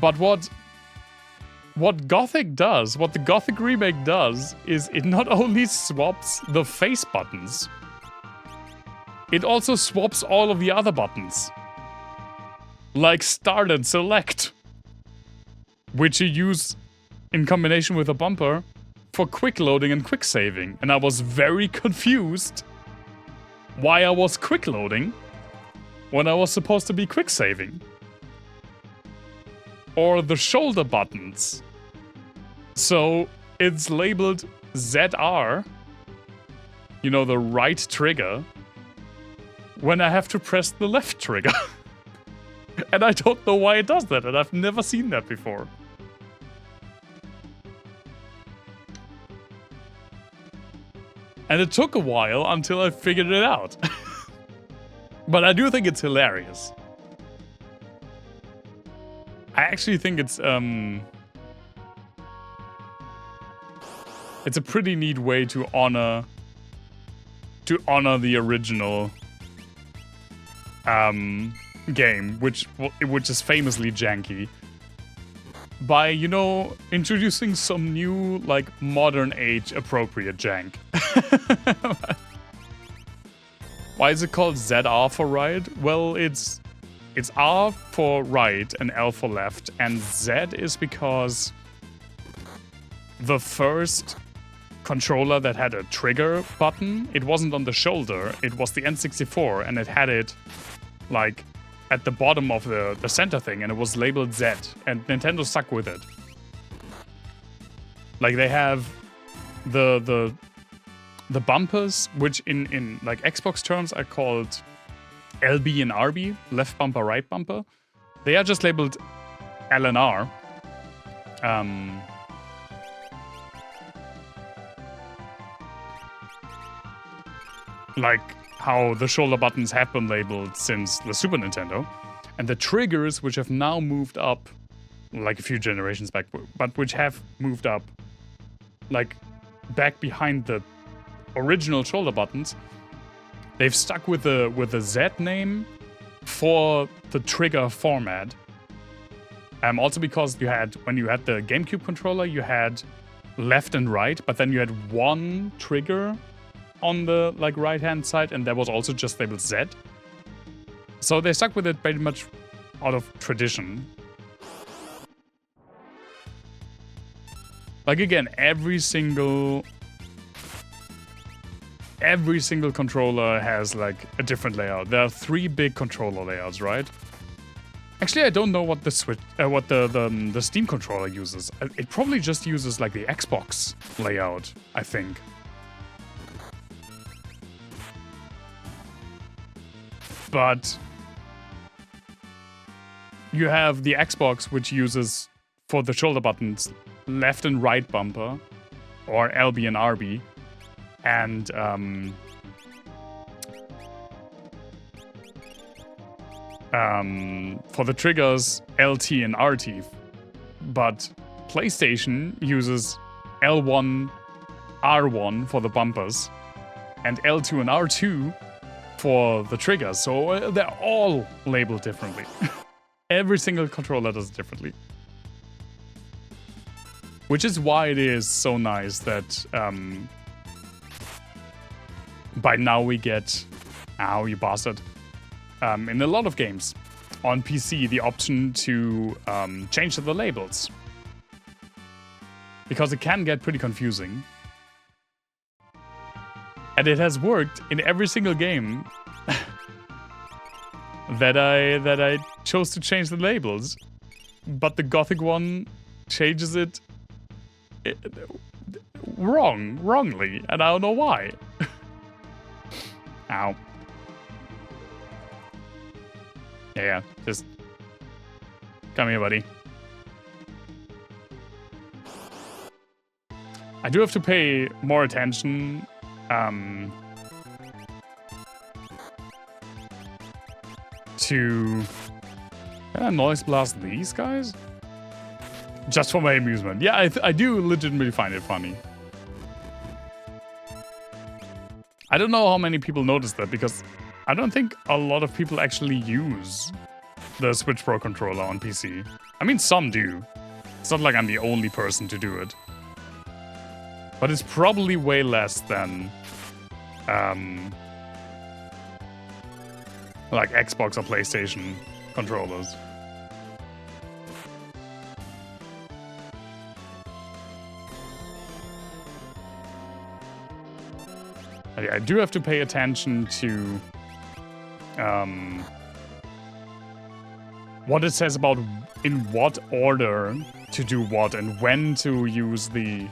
But what Gothic does, what the Gothic remake does, is it not only swaps the face buttons, it also swaps all of the other buttons. Like start and select, which you use in combination with a bumper for quick loading and quick saving. And I was very confused why I was quick loading when I was supposed to be quick saving. Or the shoulder buttons. So it's labeled ZR, you know, the right trigger, when I have to press the left trigger. And I don't know why it does that, and I've never seen that before. And it took a while until I figured it out. But I do think it's hilarious. I actually think it's a pretty neat way to honor the original game, which is famously janky, by, you know, introducing some new, like, modern age appropriate jank. Why is it called ZR for right? Well, it's R for right and L for left, and Z is because the first controller that had a trigger button, it wasn't on the shoulder, it was the N64, and it had it, like, at the bottom of the center thing, and it was labeled Z, and Nintendo stuck with it. Like, they have the bumpers, which in like Xbox terms are called LB and RB, left bumper, right bumper. They are just labeled L and R. Like how the shoulder buttons have been labeled since the Super Nintendo. And the triggers, which have now moved up, like a few generations back, but which have moved up, like, back behind the original shoulder buttons, they've stuck with the Z name for the trigger format. Also because when you had the GameCube controller, you had left and right, but then you had one trigger on the like right-hand side, and that was also just labeled Z. So they stuck with it pretty much out of tradition. Like, again, every single controller has like a different layout. There are 3 big controller layouts, right? Actually, I don't know what the Switch, what the Steam controller uses. It probably just uses like the Xbox layout, I think. But you have the Xbox, which uses for the shoulder buttons left and right bumper, or LB and RB, and for the triggers, LT and RT. But PlayStation uses L1, R1 for the bumpers, and L2 and R2 for the triggers. So they're all labeled differently. Every single controller does it differently. Which is why it is so nice that by now we get, ow, you bastard, in a lot of games on PC the option to change the labels. Because it can get pretty confusing. And it has worked in every single game that I chose to change the labels. But the Gothic one changes it wrongly, and I don't know why. Ow. Yeah, just come here, buddy. I do have to pay more attention to noise blast these guys? Just for my amusement. Yeah, I do legitimately find it funny. I don't know how many people notice that, because I don't think a lot of people actually use the Switch Pro controller on PC. I mean, some do. It's not like I'm the only person to do it. But it's probably way less than like Xbox or PlayStation controllers. I do have to pay attention to what it says about in what order to do what and when to use the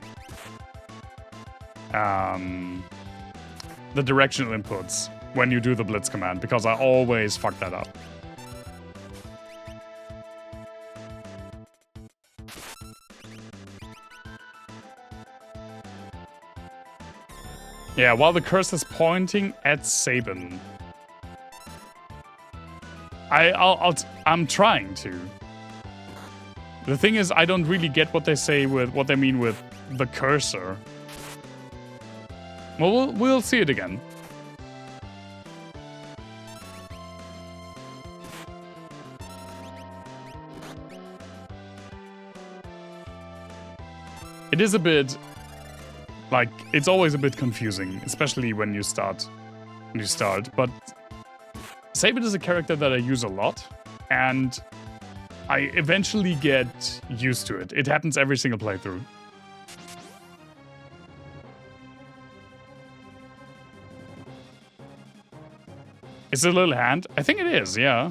directional inputs when you do the blitz command, because I always fuck that up. Yeah, while the cursor's pointing at Sabin. I'm trying to. The thing is, I don't really get what they say with what they mean with the cursor. Well, we'll see it again. It is a bit, like, it's always a bit confusing, especially when you start, but Sabin is a character that I use a lot, and I eventually get used to it. It happens every single playthrough. Is it a little hand? I think it is, yeah.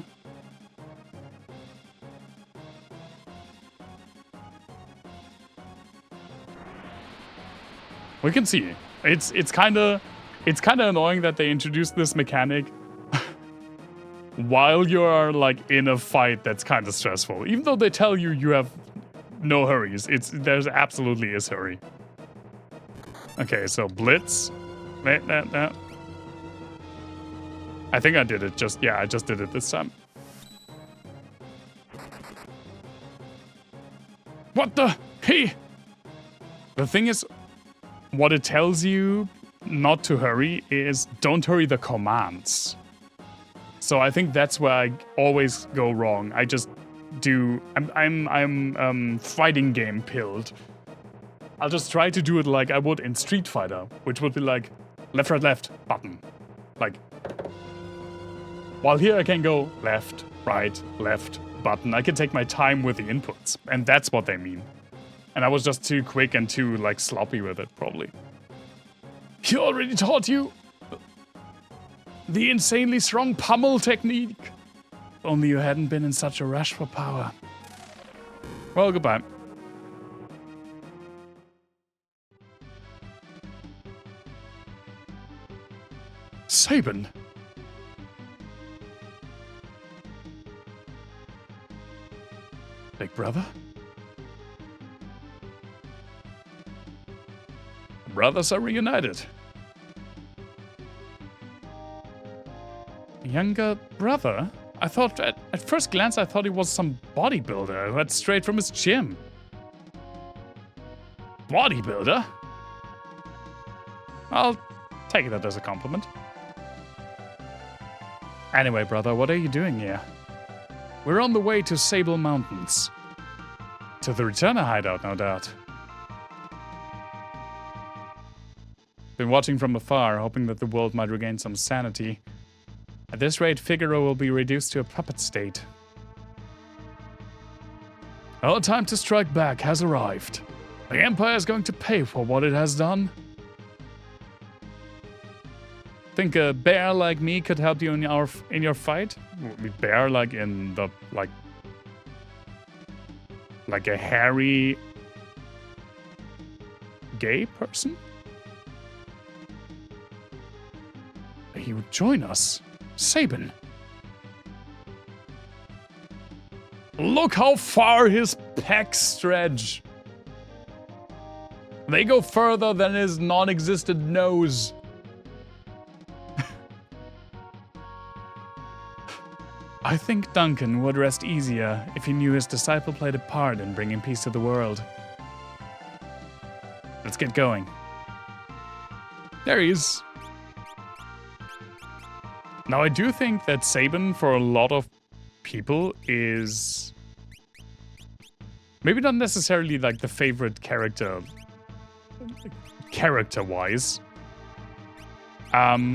We can see. It's kind of annoying that they introduced this mechanic while you're like in a fight that's kind of stressful. Even though they tell you you have no hurries, there's absolutely is hurry. Okay, so blitz. I think I did it. I just did it this time. What the? Hey! The thing is, what it tells you not to hurry is don't hurry the commands. So I think that's where I always go wrong. I just do. I'm fighting game pilled. I'll just try to do it like I would in Street Fighter, which would be like left, right, left, button. Like, while here I can go left, right, left, button. I can take my time with the inputs, and that's what they mean. And I was just too quick and too, like, sloppy with it, probably. He already taught you the insanely strong pummel technique. only you hadn't been in such a rush for power. Well, goodbye. Sabin. Big brother? Brothers are reunited. Younger brother? I thought, at first glance, I thought he was some bodybuilder who had straight from his gym. Bodybuilder? I'll take that as a compliment. Anyway, brother, what are you doing here? We're on the way to Sable Mountains. To the Returner hideout, no doubt. Been watching from afar, hoping that the world might regain some sanity. At this rate, Figaro will be reduced to a puppet state. Our time to strike back has arrived. The Empire is going to pay for what it has done. Think a bear like me could help you in your fight? Bear like in the like a hairy gay person? He would join us. Sabin. Look how far his pecs stretch. They go further than his non-existent nose. I think Duncan would rest easier if he knew his disciple played a part in bringing peace to the world. Let's get going. There he is. Now, I do think that Sabin, for a lot of people, is maybe not necessarily like the favorite character, character-wise, but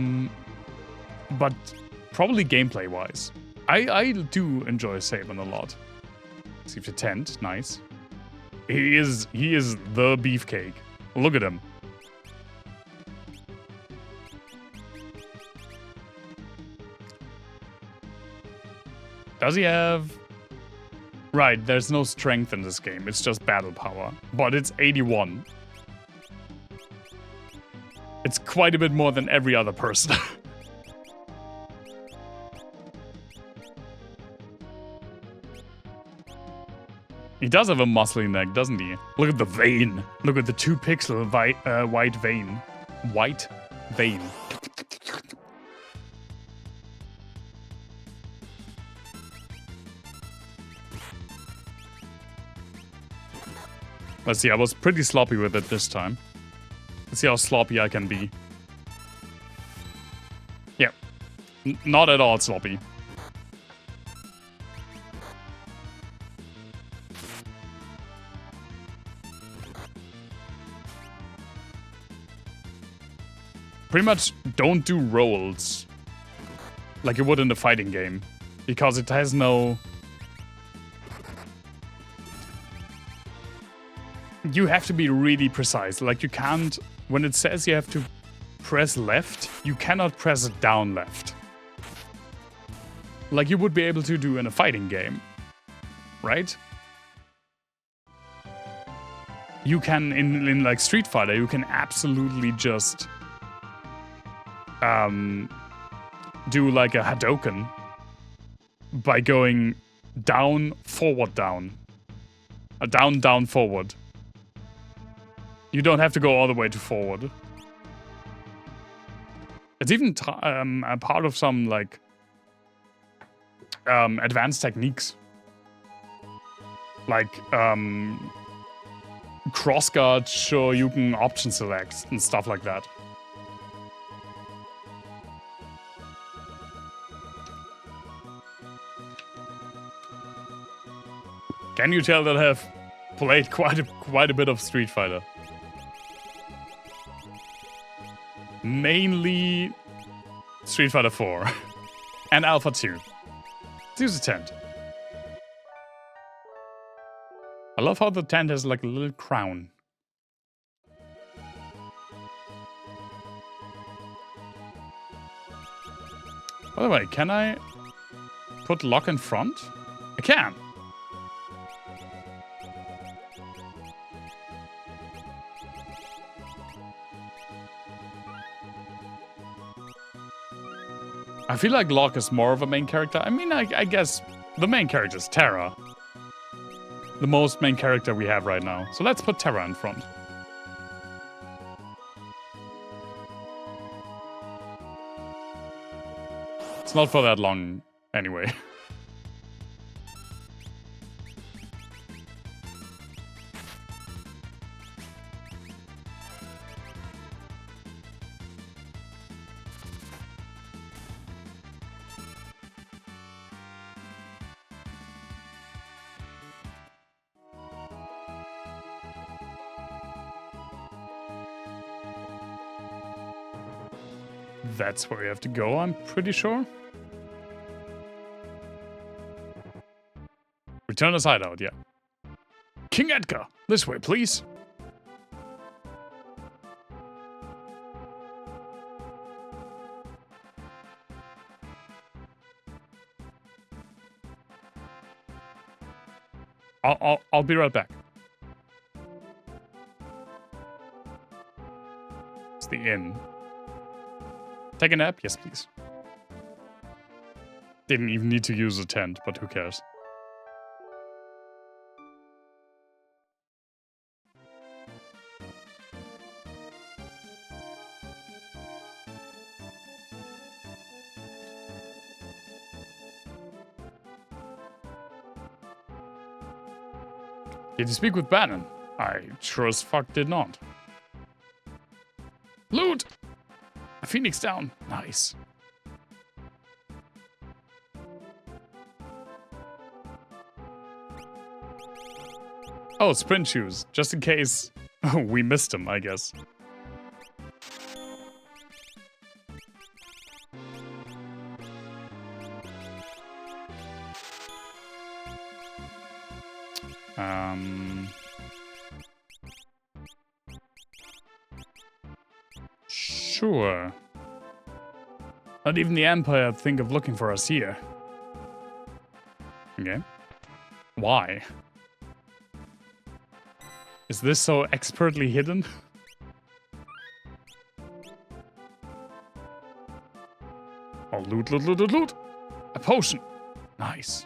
probably gameplay-wise. I do enjoy Sabin a lot. Receive the tent, nice. He is the beefcake. Look at him. Does he have... Right, there's no strength in this game. It's just battle power. But it's 81. It's quite a bit more than every other person. He does have a muscly neck, doesn't he? Look at the vein. Look at the 2-pixel white vein. White vein. Let's see, I was pretty sloppy with it this time. Let's see how sloppy I can be. Yeah. Not at all sloppy. Pretty much don't do rolls like you would in the fighting game, because it has no... You have to be really precise. Like, you can't... When it says you have to press left, you cannot press down left. Like you would be able to do in a fighting game. Right? You can, in like Street Fighter, you can absolutely just... do like a Hadouken by going down, forward, down. Down, down, forward. You don't have to go all the way to forward. It's even a part of some, like, advanced techniques. Like, crossguard, Shoryuken option selects and stuff like that. Can you tell that I have played quite a bit of Street Fighter? Mainly Street Fighter 4 and Alpha 2. Let's use the tent. I love how the tent has like a little crown. By the way, can I put Locke in front? I can. I feel like Locke is more of a main character. I mean, I guess the main character is Terra. The most main character we have right now. So let's put Terra in front. It's not for that long anyway. That's where we have to go, I'm pretty sure. Return us hideout, yeah. King Edgar, this way, please. I'll be right back. It's the inn. Take a nap? Yes, please. Didn't even need to use a tent, but who cares? Did you speak with Bannon? I sure as fuck did not. Loot! A Phoenix down. Nice. Oh, sprint shoes. Just in case we missed them, I guess. Sure. Not even the Empire would think of looking for us here. Okay. Why? Is this so expertly hidden? Oh, loot, loot, loot, loot, loot! A potion! Nice.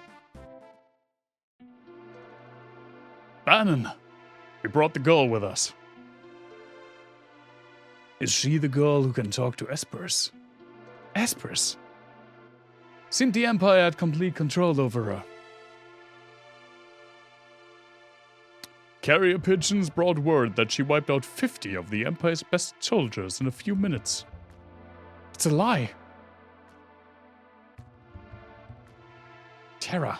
Bannon! We brought the girl with us. Is she the girl who can talk to Espers? Espers? Seemed the Empire had complete control over her. Carrier pigeons brought word that she wiped out 50 of the Empire's best soldiers in a few minutes. It's a lie. Terra.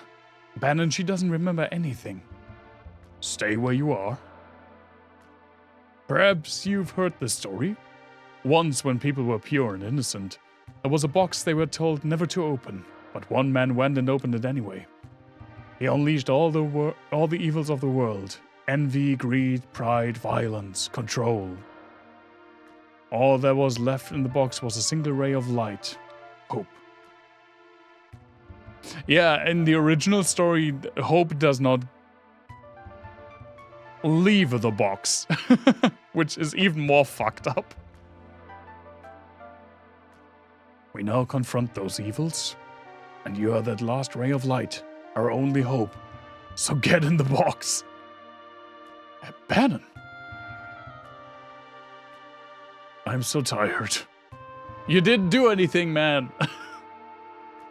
Bannon, she doesn't remember anything. Stay where you are. Perhaps you've heard this story? Once, when people were pure and innocent, there was a box they were told never to open, but one man went and opened it anyway. He unleashed all the evils of the world. Envy, greed, pride, violence, control. All that was left in the box was a single ray of light. Hope. Yeah, in the original story, Hope does not leave the box, which is even more fucked up. We now confront those evils, and you are that last ray of light, our only hope. So get in the box. Bannon. I'm so tired. You didn't do anything, man.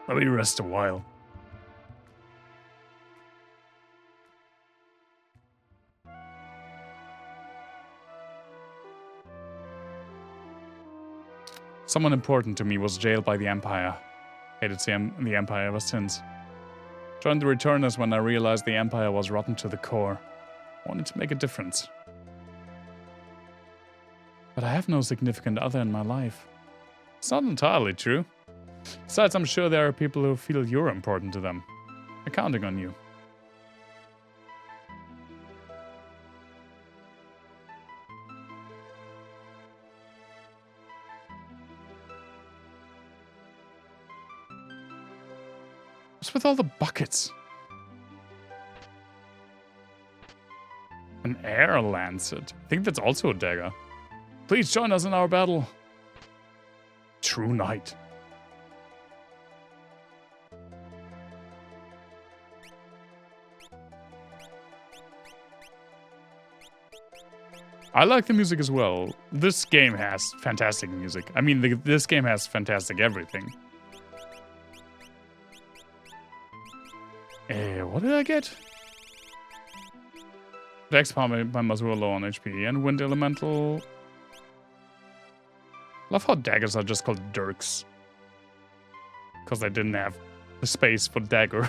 Let me rest a while. Someone important to me was jailed by the Empire. Hated the Empire ever since. Joined the Returners when I realized the Empire was rotten to the core. Wanted to make a difference. But I have no significant other in my life. It's not entirely true. Besides, I'm sure there are people who feel you're important to them. I'm counting on you. What's with all the buckets? An air lancet. I think that's also a dagger. Please join us in our battle. True knight. I like the music as well. This game has fantastic music. I mean, this game has fantastic everything. What did I get? Dex power by Mazur low on HP and Wind Elemental. Love how daggers are just called dirks. Because I didn't have the space for dagger.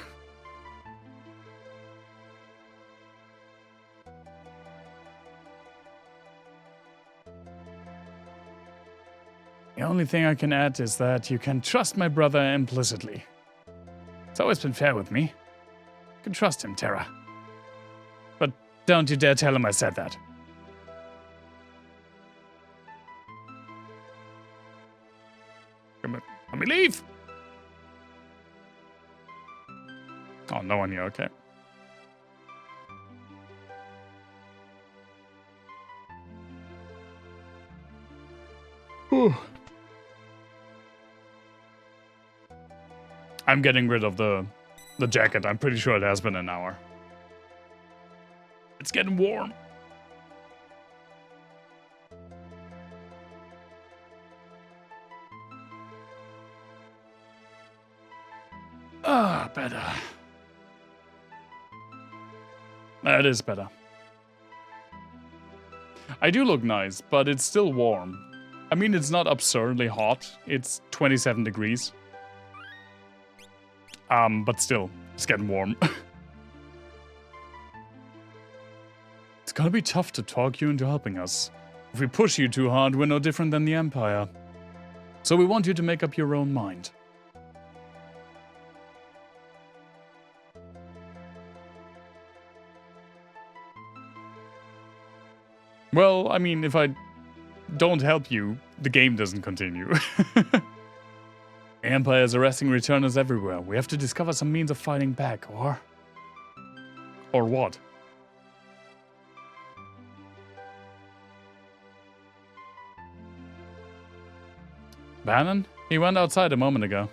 The only thing I can add is that you can trust my brother implicitly. It's always been fair with me. You can trust him, Terra. But don't you dare tell him I said that. Let me leave! Oh, no one here, okay. Whew. I'm getting rid of the jacket. I'm pretty sure it has been an hour. It's getting warm. Ah, better. That is better. I do look nice, but it's still warm. I mean, it's not absurdly hot. It's 27 degrees. But still, it's getting warm. It's gonna be tough to talk you into helping us. If we push you too hard, we're no different than the Empire. So we want you to make up your own mind. Well, I mean, if I don't help you, the game doesn't continue. The Empire is arresting returners everywhere. We have to discover some means of fighting back, or what? Bannon? He went outside a moment ago.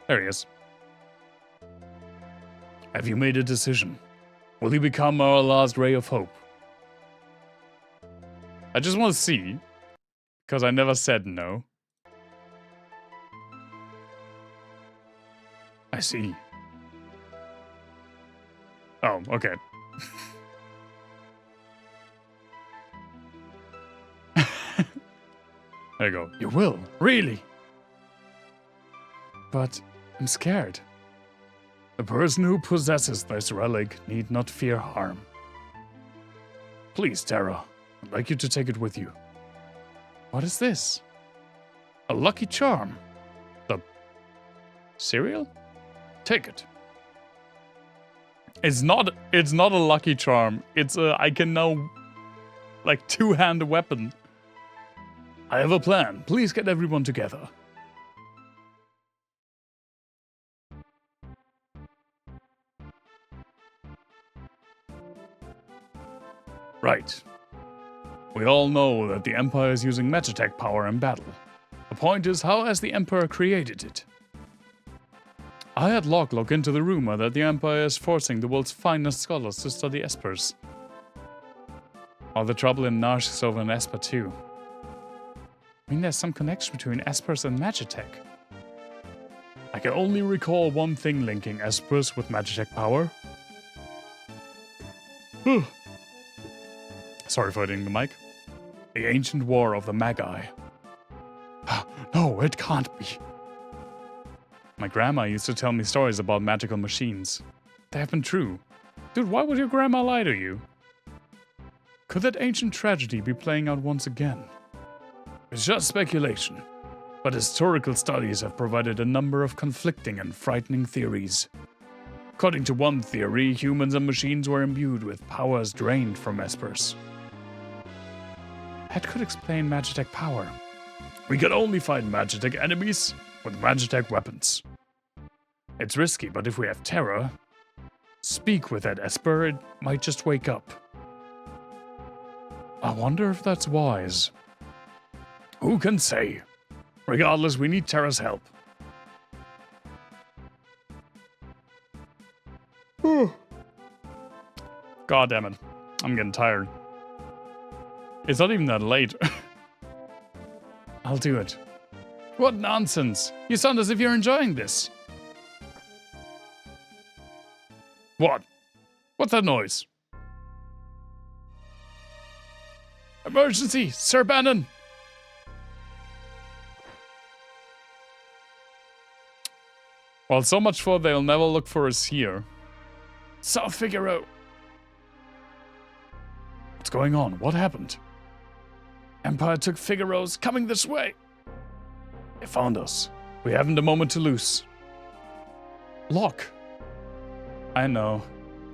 There he is. Have you made a decision? Will he become our last ray of hope? I just want to see, because I never said no. I see. Oh, okay. There you go. You will? Really? But I'm scared. The person who possesses this relic need not fear harm. Please, Terra, I'd like you to take it with you. What is this? A lucky charm. The cereal? Take it. It's not a lucky charm. It's a I can now like two-hand weapon. I have a plan. Please get everyone together. Right. We all know that the Empire is using Magitech power in battle. The point is, how has the Emperor created it? I had Locke look into the rumor that the Empire is forcing the world's finest scholars to study Espers. All the trouble in Narshe is over in Esper too. I mean, there's some connection between Espers and Magitech. I can only recall one thing linking Espers with Magitech power. Sorry for hitting the mic. The ancient war of the Magi. No, it can't be. My grandma used to tell me stories about magical machines. They have been true. Dude, why would your grandma lie to you? Could that ancient tragedy be playing out once again? It's just speculation, but historical studies have provided a number of conflicting and frightening theories. According to one theory, humans and machines were imbued with powers drained from Espers. That could explain Magitech power. We can only fight Magitech enemies with Magitech weapons. It's risky, but if we have Terra, speak with that Esper, it might just wake up. I wonder if that's wise. Who can say? Regardless, we need Terra's help. God damn it. I'm getting tired. It's not even that late. I'll do it. What nonsense! You sound as if you're enjoying this. What? What's that noise? Emergency! Sir Bannon! Well, so much for they'll never look for us here. South Figaro! What's going on? What happened? Empire took Figaro's coming this way. They found us. We haven't a moment to lose. Locke. I know.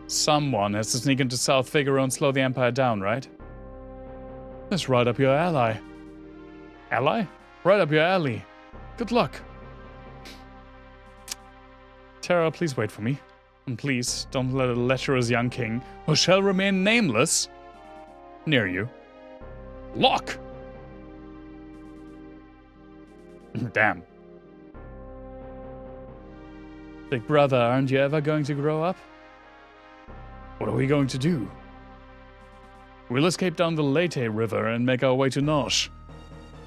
Someone has to sneak into South Figaro and slow the Empire down, right? That's right up your alley. Ally? Right up your alley. Good luck. Terra, please wait for me. And please, don't let a lecherous young king, who shall remain nameless, near you. Locke! Damn. Big brother, aren't you ever going to grow up? What are we going to do? We'll escape down the Leyte River and make our way to Nosh.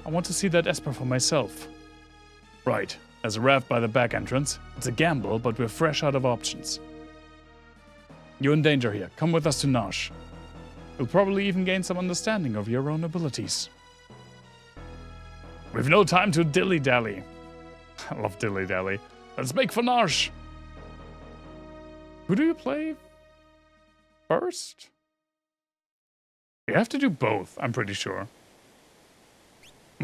I want to see that Esper for myself. Right, there's a raft by the back entrance. It's a gamble, but we're fresh out of options. You're in danger here. Come with us to Nosh. You'll probably even gain some understanding of your own abilities. We've no time to dilly-dally. I love dilly-dally. Let's make for Nosh. Who do you play first? You have to do both, I'm pretty sure.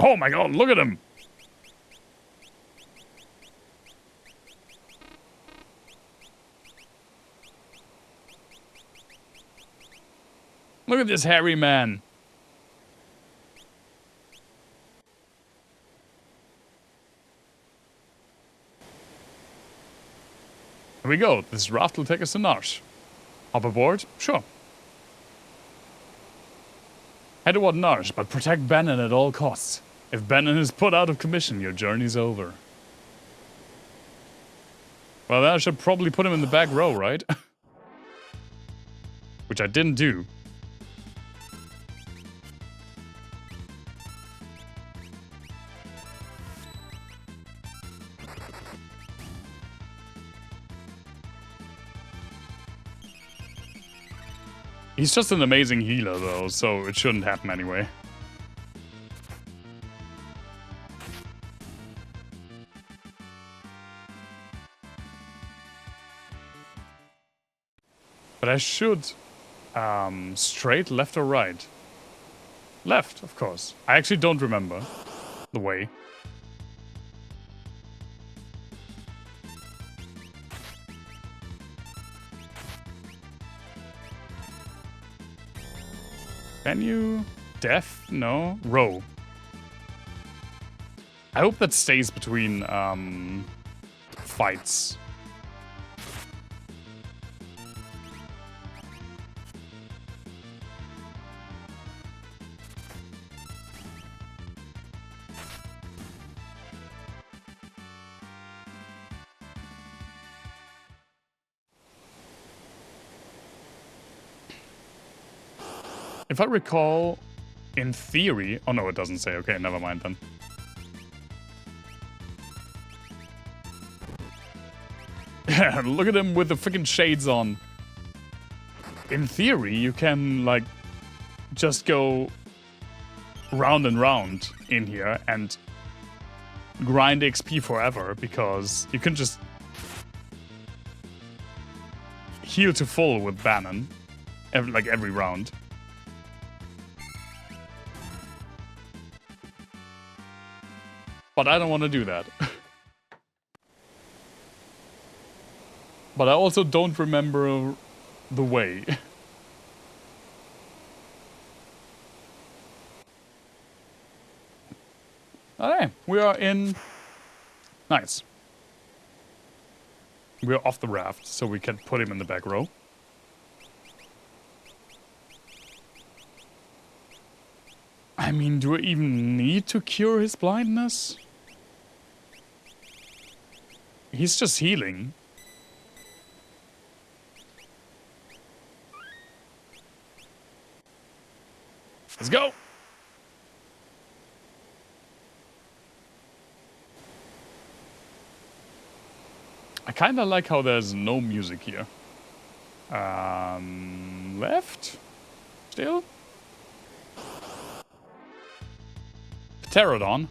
Oh my god, look at him! Look at this hairy man. Here we go. This raft will take us to Nosh. Hop aboard? Sure. Head toward Nosh, but protect Bannon at all costs. If Bannon is put out of commission, your journey's over. Well, then I should probably put him in the back row, right? Which I didn't do. He's just an amazing healer, though, so it shouldn't happen anyway. But I should... straight, left or right? Left, of course. I actually don't remember the way. Can you? Def? No. Row. I hope that stays between, fights. If I recall, in theory... Oh no, it doesn't say. Okay, never mind then. Yeah, look at him with the freaking shades on. In theory, you can, like, just go round and round in here and grind XP forever, because you can just heal to full with Bannon, every round. But I don't want to do that. But I also don't remember the way. Okay, we are in Nice. We're off the raft, so we can put him in the back row. I mean, do I even need to cure his blindness? He's just healing. Let's go! I kinda like how there's no music here. Left? Still? Pterodon.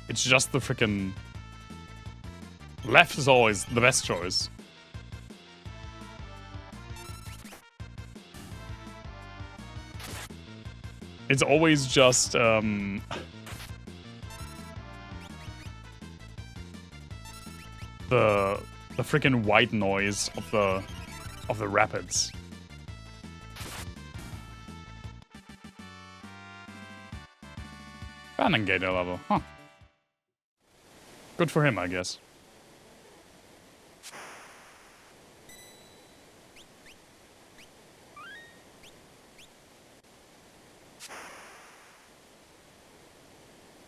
It's just the frickin'... Left is always the best choice. It's always just, the freaking white noise of the rapids. Banangator level, huh. Good for him, I guess.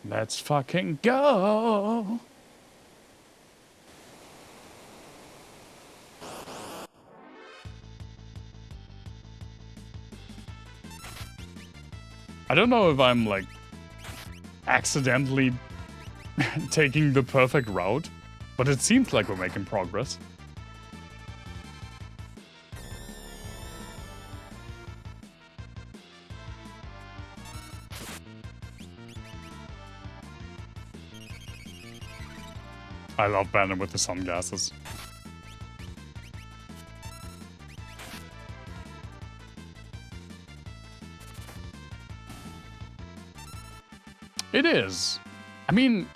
Let's fucking go! I don't know if I'm, like, accidentally taking the perfect route, but it seems like we're making progress. I love Banner with the sunglasses. It is. I mean,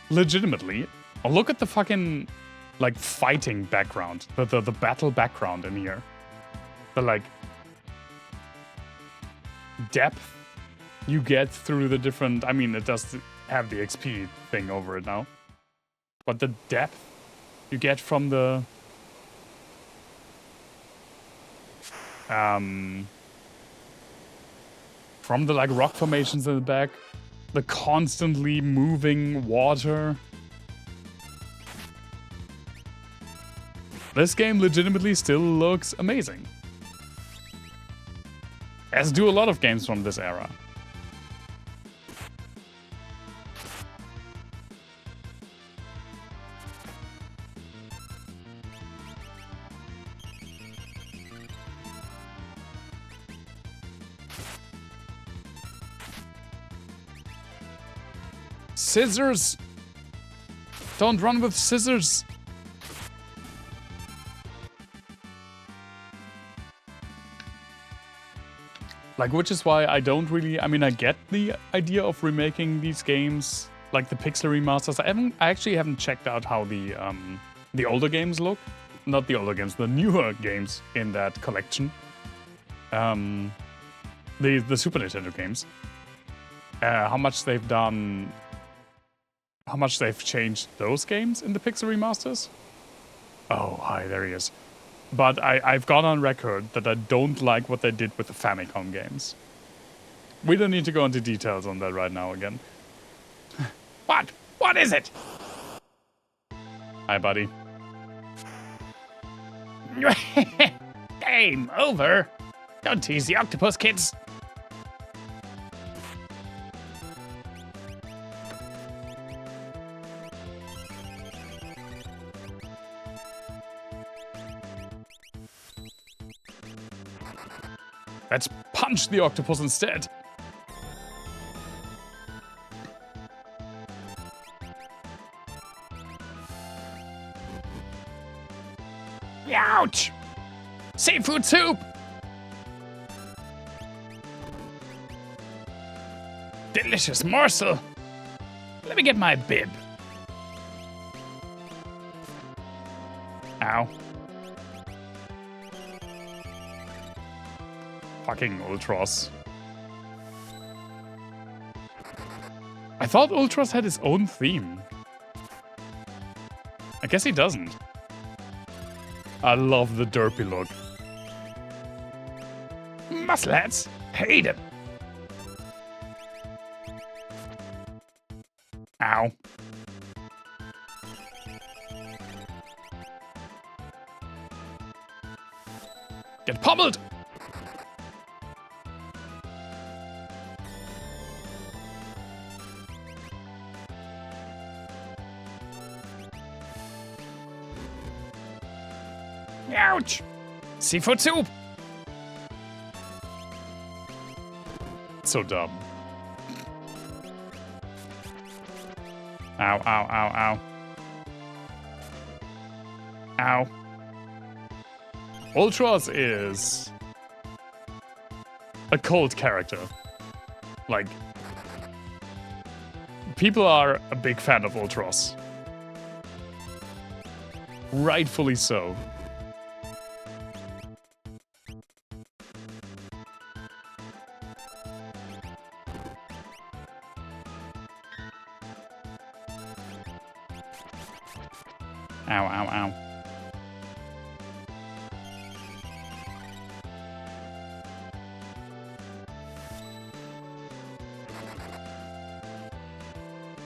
legitimately, look at the fucking, like, fighting background. The battle background in here. The, like, depth you get through the different... I mean, it does have the XP thing over it now. But the depth you get from the... from the, like, rock formations in the back. The constantly moving water. This game legitimately still looks amazing. As do a lot of games from this era. Scissors! Don't run with scissors! Like, which is why I don't really... I mean, I get the idea of remaking these games, like the pixel remasters. I actually haven't checked out how the older games look. Not the older games, the newer games in that collection. The Super Nintendo games. How much they've done... How much they've changed those games in the pixel remasters? Oh, hi, there he is. But I've gone on record that I don't like what they did with the Famicom games. We don't need to go into details on that right now again. What? What is it? Hi, buddy. Game over. Don't tease the octopus, kids. Let's punch the octopus instead. Ouch! Seafood soup! Delicious morsel. Let me get my bib. Ow. fucking Ultros. I thought Ultros had his own theme. I guess he doesn't. I love the derpy look. Muscleheads hate him. Ow. Get pummeled! Ouch! Seafood soup! So dumb. Ow, ow, ow, ow. Ow. Ultros is a cult character. Like, people are a big fan of Ultros. Rightfully so. Ow, ow, ow.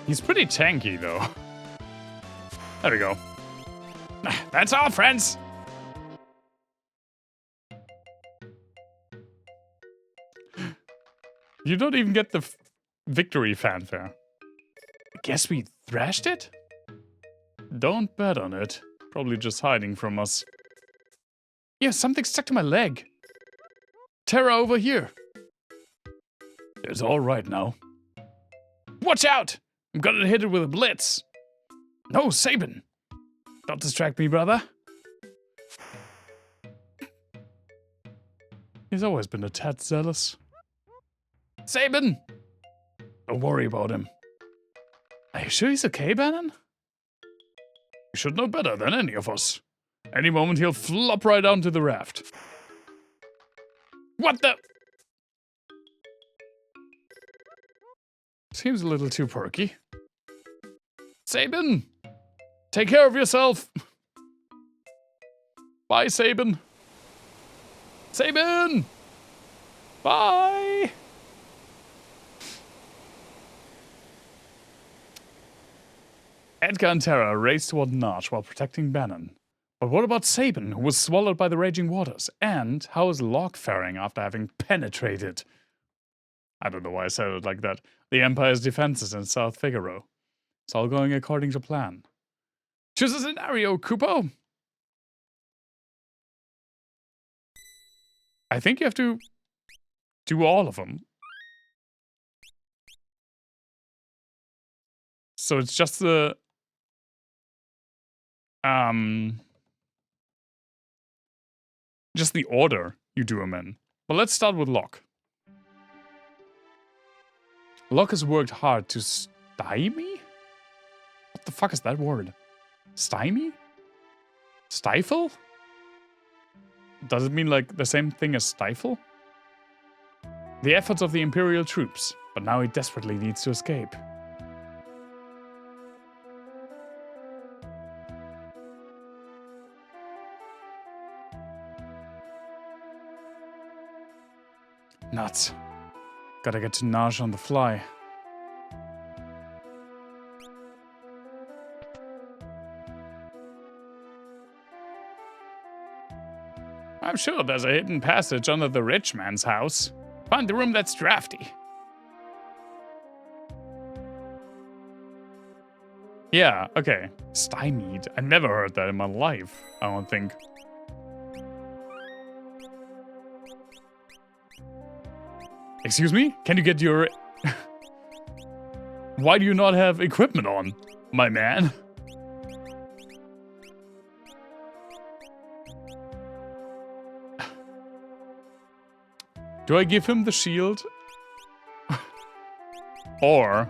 He's pretty tanky, though. There we go. That's all, friends! You don't even get the victory fanfare. I guess we thrashed it? Don't bet on it. Probably just hiding from us. Yeah, something stuck to my leg. Terra over here. It's all right now. Watch out! I'm gonna hit it with a blitz. No, Sabin. Don't distract me, brother. He's always been a tad zealous. Sabin! Don't worry about him. Are you sure he's okay, Bannon? You should know better than any of us. Any moment he'll flop right onto the raft. What the? Seems a little too perky. Sabin! Take care of yourself! Bye, Sabin! Sabin! Bye! Edgar and Terra raced toward Notch while protecting Bannon. But what about Sabin, who was swallowed by the raging waters? And how is Locke faring after having penetrated? I don't know why I said it like that. The Empire's defenses in South Figaro. It's all going according to plan. Choose a scenario, Kupo! I think you have to do all of them. So it's just the... just the order you do them in. But let's start with Locke. Locke has worked hard to stymie? What the fuck is that word? Stymie? Stifle? Does it mean like the same thing as stifle? The efforts of the Imperial troops, but now he desperately needs to escape. Nuts. Gotta get to Naj on the fly. I'm sure there's a hidden passage under the rich man's house. Find the room that's drafty. Yeah, okay. Stymied. I never heard that in my life, I don't think. Excuse me? Can you get your... Why do you not have equipment on, my man? Do I give him the shield? Or...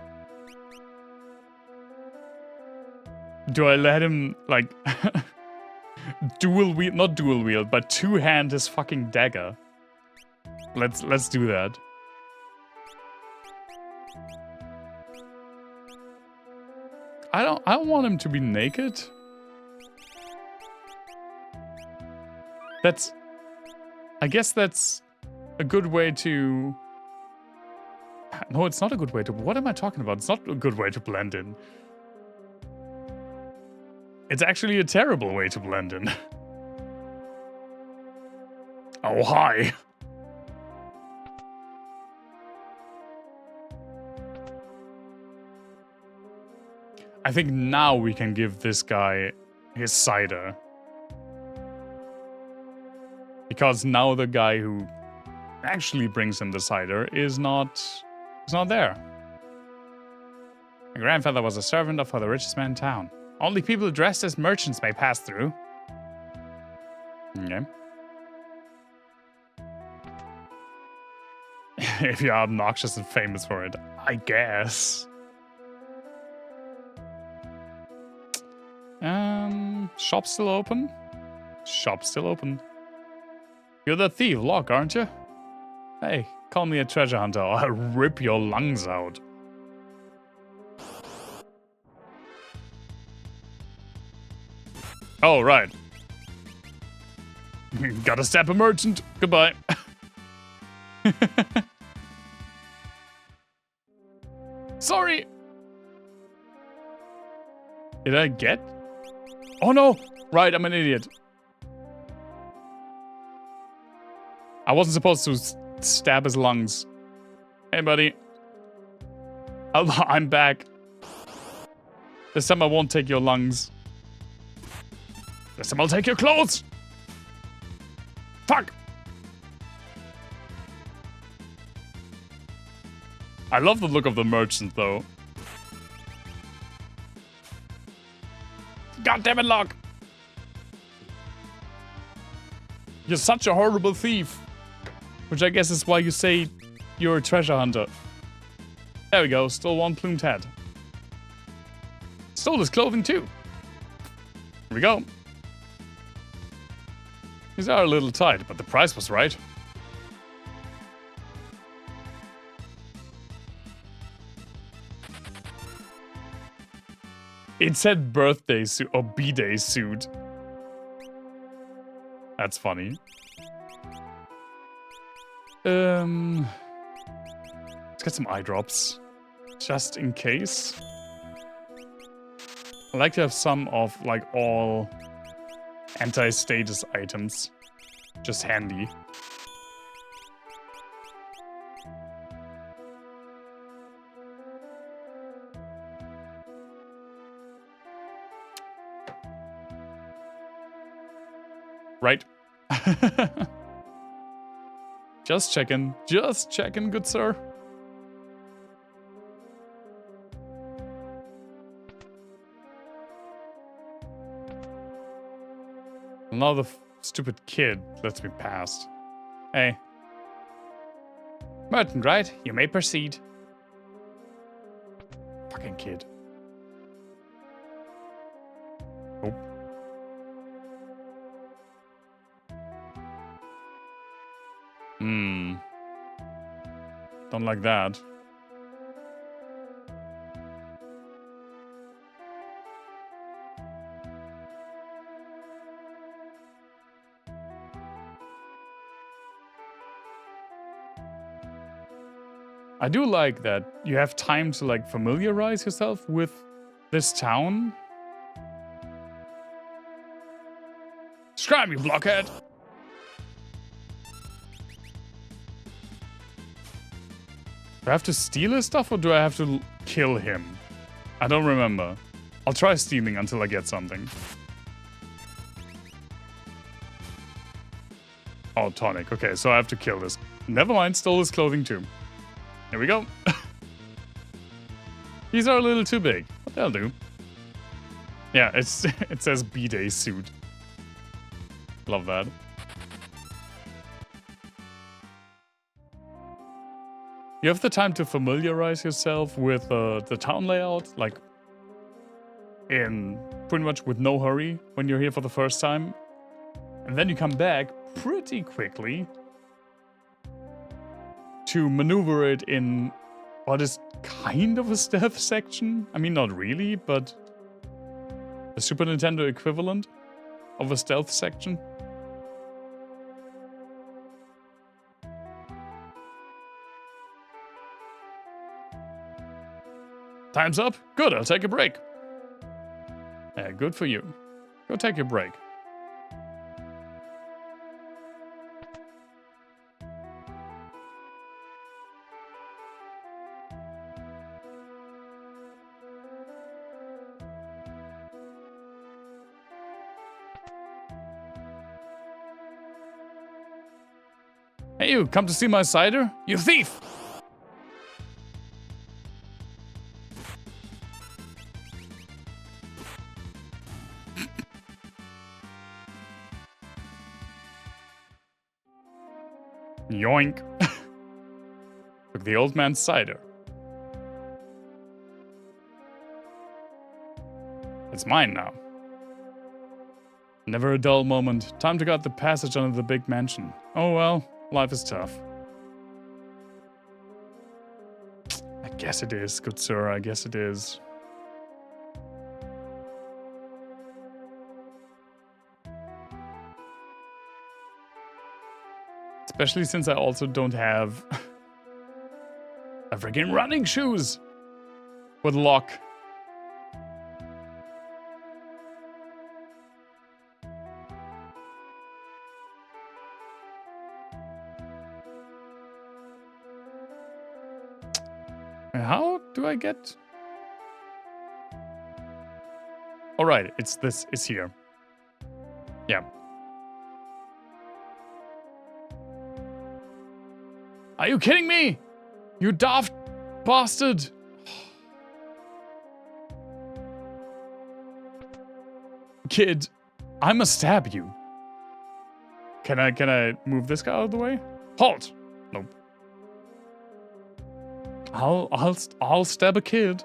do I let him, like... dual wield, not dual wield, but two-hand his fucking dagger? Let's do that. I don't want him to be naked. I guess that's a good way to... No, it's not a good way to... What am I talking about? It's not a good way to blend in. It's actually a terrible way to blend in. Oh, hi. I think now we can give this guy his cider. Because now the guy who actually brings him the cider is not there. My grandfather was a servant for the richest man in town. Only people dressed as merchants may pass through. Okay. If you're obnoxious and famous for it, I guess. Shop still open? Shop still open. You're the thief, Locke, aren't you? Hey, call me a treasure hunter or I'll rip your lungs out. Oh, right. Gotta stab a merchant. Goodbye. Sorry. Did I get? Oh no! Right, I'm an idiot. I wasn't supposed to stab his lungs. Hey, buddy. I'm back. This time I won't take your lungs. This time I'll take your clothes! Fuck! I love the look of the merchant, though. God damn it, Locke! You're such a horrible thief. Which I guess is why you say you're a treasure hunter. There we go, stole one plumed hat. Stole his clothing too. Here we go. These are a little tight, but the price was right. It said birthday suit or B-day suit. That's funny. Let's get some eye drops. Just in case. I like to have some of, like, all anti-status items. Just handy. Right. Just checking, good sir. Now the stupid kid lets me pass. Hey. Merton, right? You may proceed. Fucking kid. Oh. Don't like that. I do like that you have time to, like, familiarize yourself with this town. Scram, you blockhead! Do I have to steal his stuff or do I have to kill him? I don't remember. I'll try stealing until I get something. Oh, tonic. Okay, so I have to kill this. Never mind, stole his clothing too. Here we go. These are a little too big, but they'll do. Yeah, it says B-Day suit. Love that. You have the time to familiarize yourself with the town layout, like in pretty much with no hurry when you're here for the first time. And then you come back pretty quickly to maneuver it in what is kind of a stealth section. I mean, not really, but a Super Nintendo equivalent of a stealth section. Time's up. Good, I'll take a break. Yeah, good for you. Go take your break. Hey you, come to see my cider? You thief! Yoink. Took the old man's cider. It's mine now. Never a dull moment. Time to guard the passage under the big mansion. Oh well, life is tough. I guess it is, good sir, I guess it is. Especially since I also don't have a freaking running shoes with lock. How do I get? All right, it's this, it's here. Yeah. Are you kidding me? You daft bastard! Kid, I must stab you. Can I move this guy out of the way? Halt! Nope. I'll stab a kid.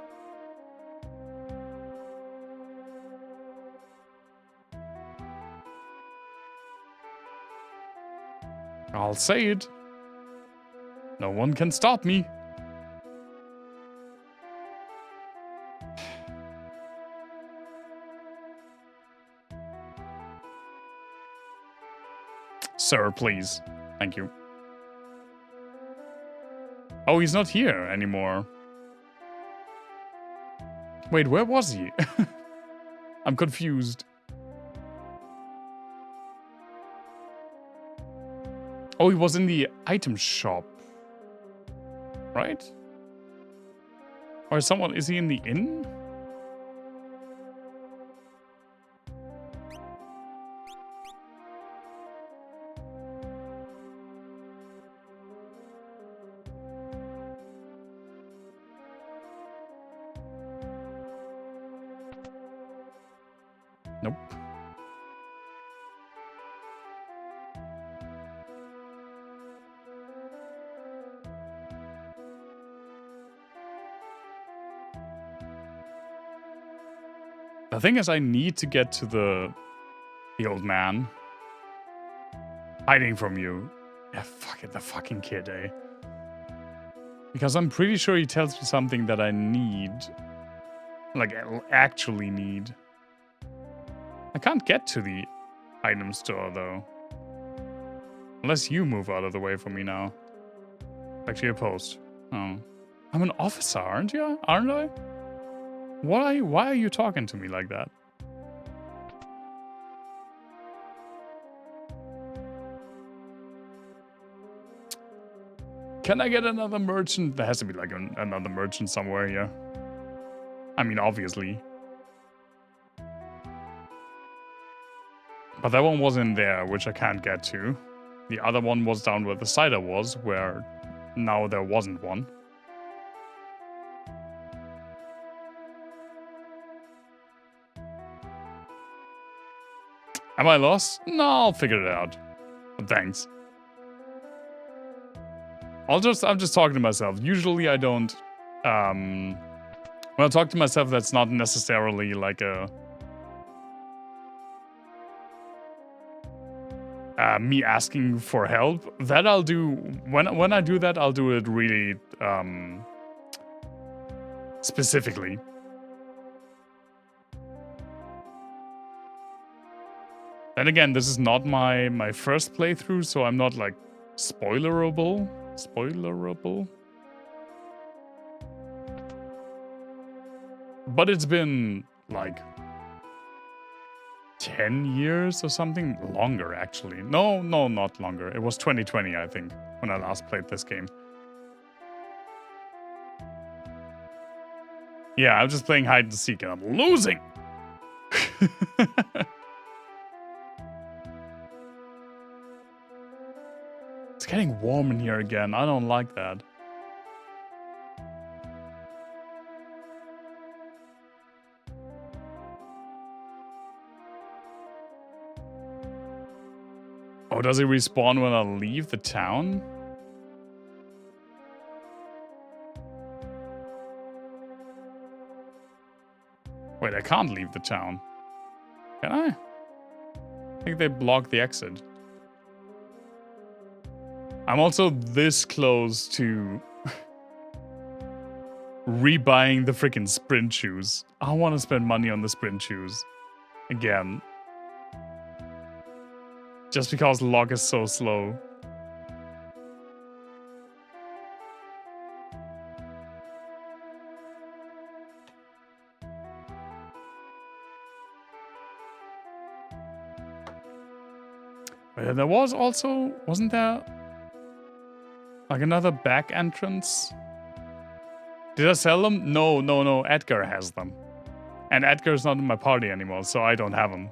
I'll say it. No one can stop me. Sir, please. Thank you. Oh, he's not here anymore. Wait, where was he? I'm confused. Oh, he was in the item shop. Right? Or is he in the inn? Nope. The thing is, I need to get to the old man. Hiding from you. Yeah, fuck it, the fucking kid, eh? Because I'm pretty sure he tells me something that I need. Like, actually need. I can't get to the item store, though. Unless you move out of the way for me now. Actually, a post. Oh. I'm an officer, aren't you? Aren't I? Why are you talking to me like that? Can I get another merchant? There has to be like another merchant somewhere here. I mean, obviously. But that one was in there, which I can't get to. The other one was down where the cider was, where now there wasn't one. Am I lost? No, I'll figure it out. But thanks. I'm just talking to myself. Usually I don't, when I talk to myself, that's not necessarily like a me asking for help. That I'll do when I do that. I'll do it really specifically. And again, this is not my first playthrough, so I'm not like spoilerable. But it's been like 10 years or something. Longer, actually. No, not longer. It was 2020, I think, when I last played this game. Yeah, I'm just playing hide and seek and I'm losing! It's getting warm in here again. I don't like that. Oh, does it respawn when I leave the town? Wait, I can't leave the town. Can I? I think they block the exit. I'm also this close to rebuying the freaking sprint shoes. I want to spend money on the sprint shoes. Again. Just because log is so slow. There was also, wasn't there like another back entrance? Did I sell them? No, Edgar has them. And Edgar's not in my party anymore, so I don't have them.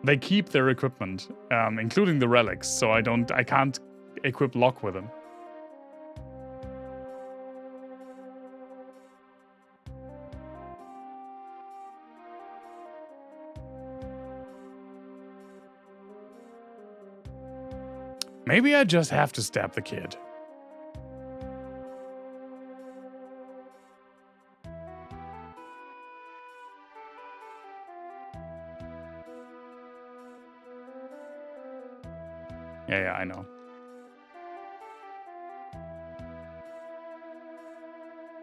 They keep their equipment, including the relics, so I can't equip Locke with them. Maybe I just have to stab the kid. Yeah, I know.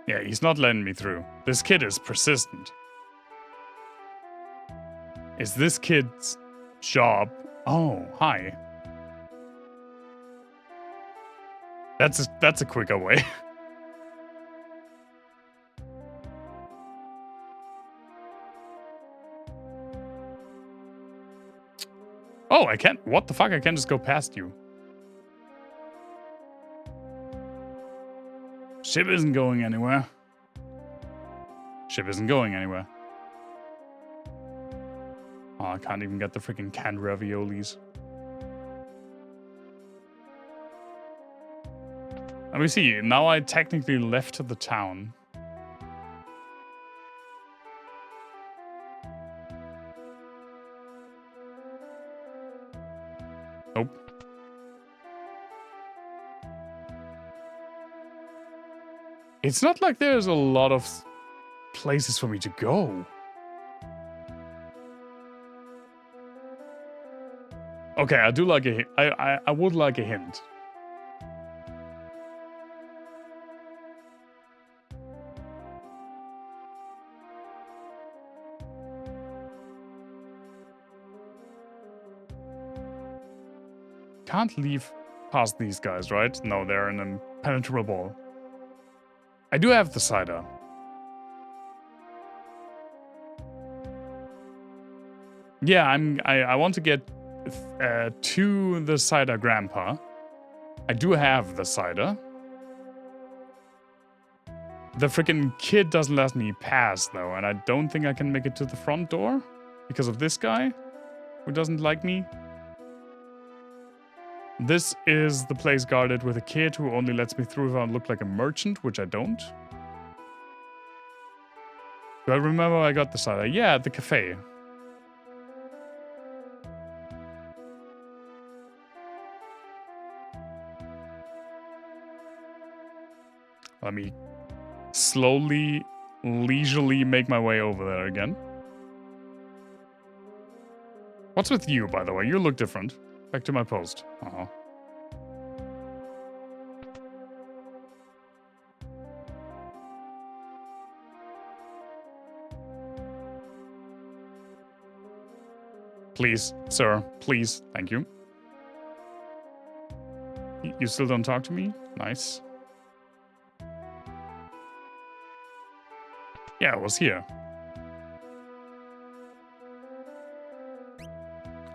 Yeah, he's not letting me through. This kid is persistent. Is this kid's job? Oh, hi. That's a quicker way. Oh, I can't. What the fuck? I can't just go past you. Ship isn't going anywhere. Ship isn't going anywhere. Oh, I can't even get the freaking canned raviolis. Let me see. Now I technically left the town. Nope. It's not like there's a lot of places for me to go. Okay, I do like a hint. I would like a hint. Can't leave past these guys, right? No, they're an impenetrable wall. I do have the cider. Yeah, I want to get to the cider grandpa. I do have the cider. The freaking kid doesn't let me pass though, and I don't think I can make it to the front door because of this guy who doesn't like me. This is the place guarded with a kid who only lets me through if I look like a merchant, which I don't. Do I remember I got the cider? Yeah, at the cafe. Let me slowly, leisurely make my way over there again. What's with you, by the way? You look different. Back to my post. Uh-huh. Please, sir. Please. Thank you. You still don't talk to me? Nice. Yeah, I was here.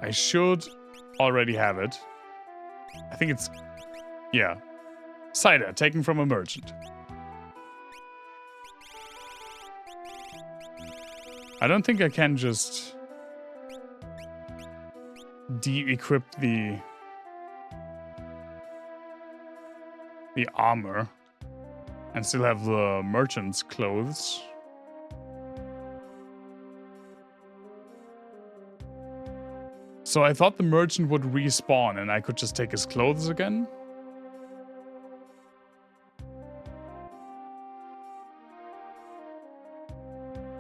I should already have it. I think it's... Yeah. Cider, taken from a merchant. I don't think I can just... de-equip the armor and still have the merchant's clothes. So I thought the merchant would respawn and I could just take his clothes again.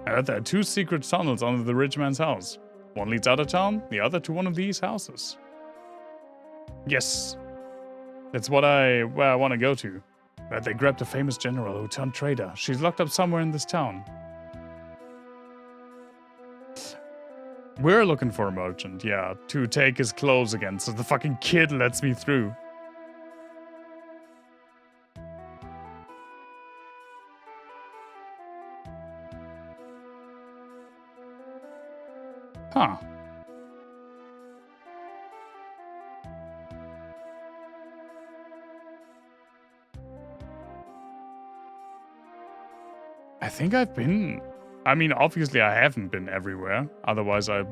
I heard there are 2 secret tunnels under the rich man's house. One leads out of town, the other to one of these houses. Yes. That's where I want to go to. But they grabbed a famous general who turned traitor. She's locked up somewhere in this town. We're looking for a merchant, yeah, to take his clothes again, so the fucking kid lets me through. Huh. I think I've been... I mean, obviously I haven't been everywhere. Otherwise I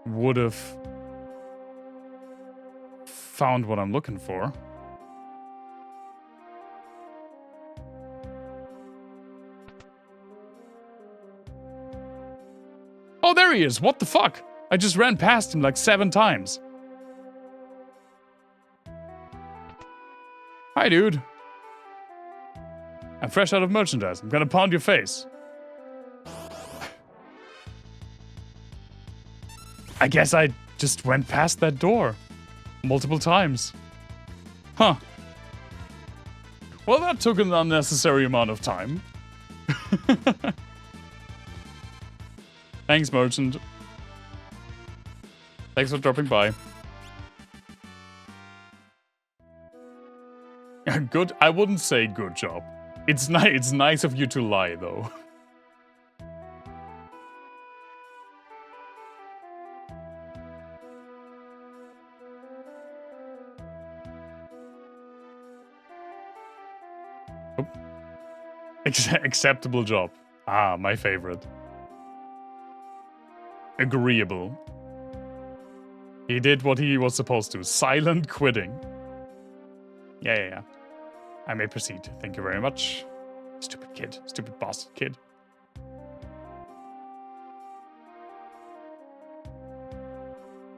would have found what I'm looking for. Oh, there he is! What the fuck? I just ran past him like 7 times. Hi, dude. I'm fresh out of merchandise. I'm gonna pound your face. I guess I just went past that door multiple times. Huh. Well, that took an unnecessary amount of time. Thanks, merchant. Thanks for dropping by. Good. I wouldn't say good job. It's nice of you to lie, though. Oh. Acceptable job. Ah, my favorite. Agreeable. He did what he was supposed to. Silent quitting. Yeah. I may proceed. Thank you very much. Stupid kid. Stupid bastard kid.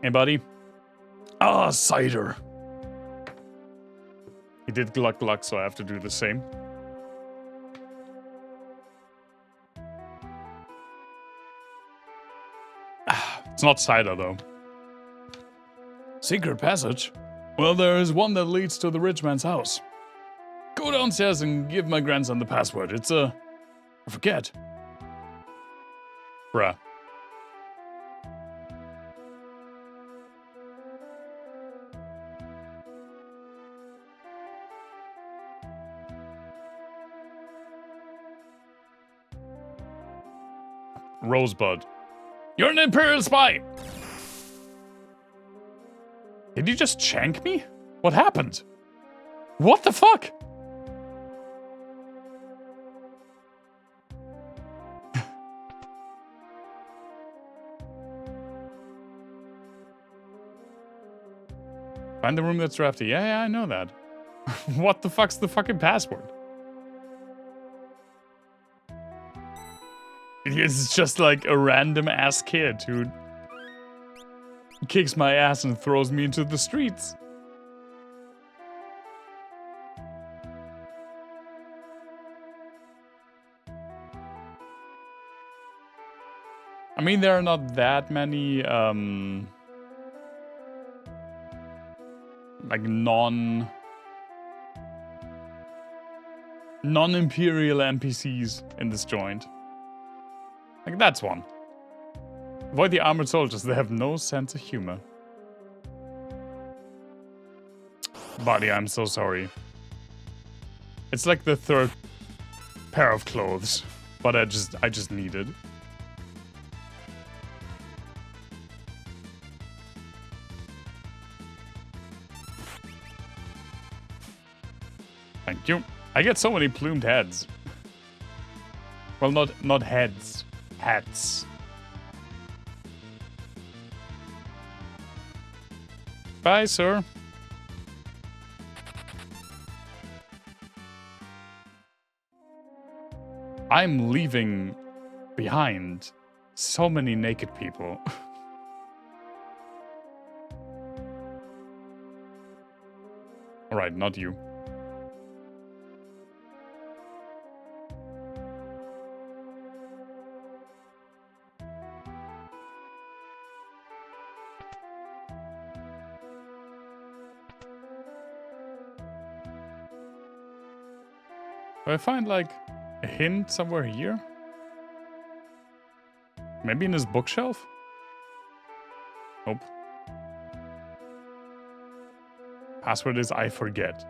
Hey, buddy. Ah, cider. He did gluck gluck, so I have to do the same. It's not cider, though. Secret passage? Well, there is one that leads to the rich man's house. Go downstairs and give my grandson the password. It's I forget. Bruh. Rosebud. You're an Imperial spy! Did you just shank me? What happened? What the fuck? Find the room that's drafty. Yeah, I know that. What the fuck's the fucking password? It's just like a random ass kid who kicks my ass and throws me into the streets. I mean, there are not that many, like non-imperial NPCs in this joint. Like, that's one. Avoid the armored soldiers, they have no sense of humor. Buddy, I'm so sorry. It's like the third pair of clothes, but I just need it. Thank you. I get so many plumed heads. Well, not heads, hats. Bye, sir. I'm leaving behind so many naked people. Alright, not you. Do I find, like, a hint somewhere here? Maybe in his bookshelf? Nope. Password is I forget.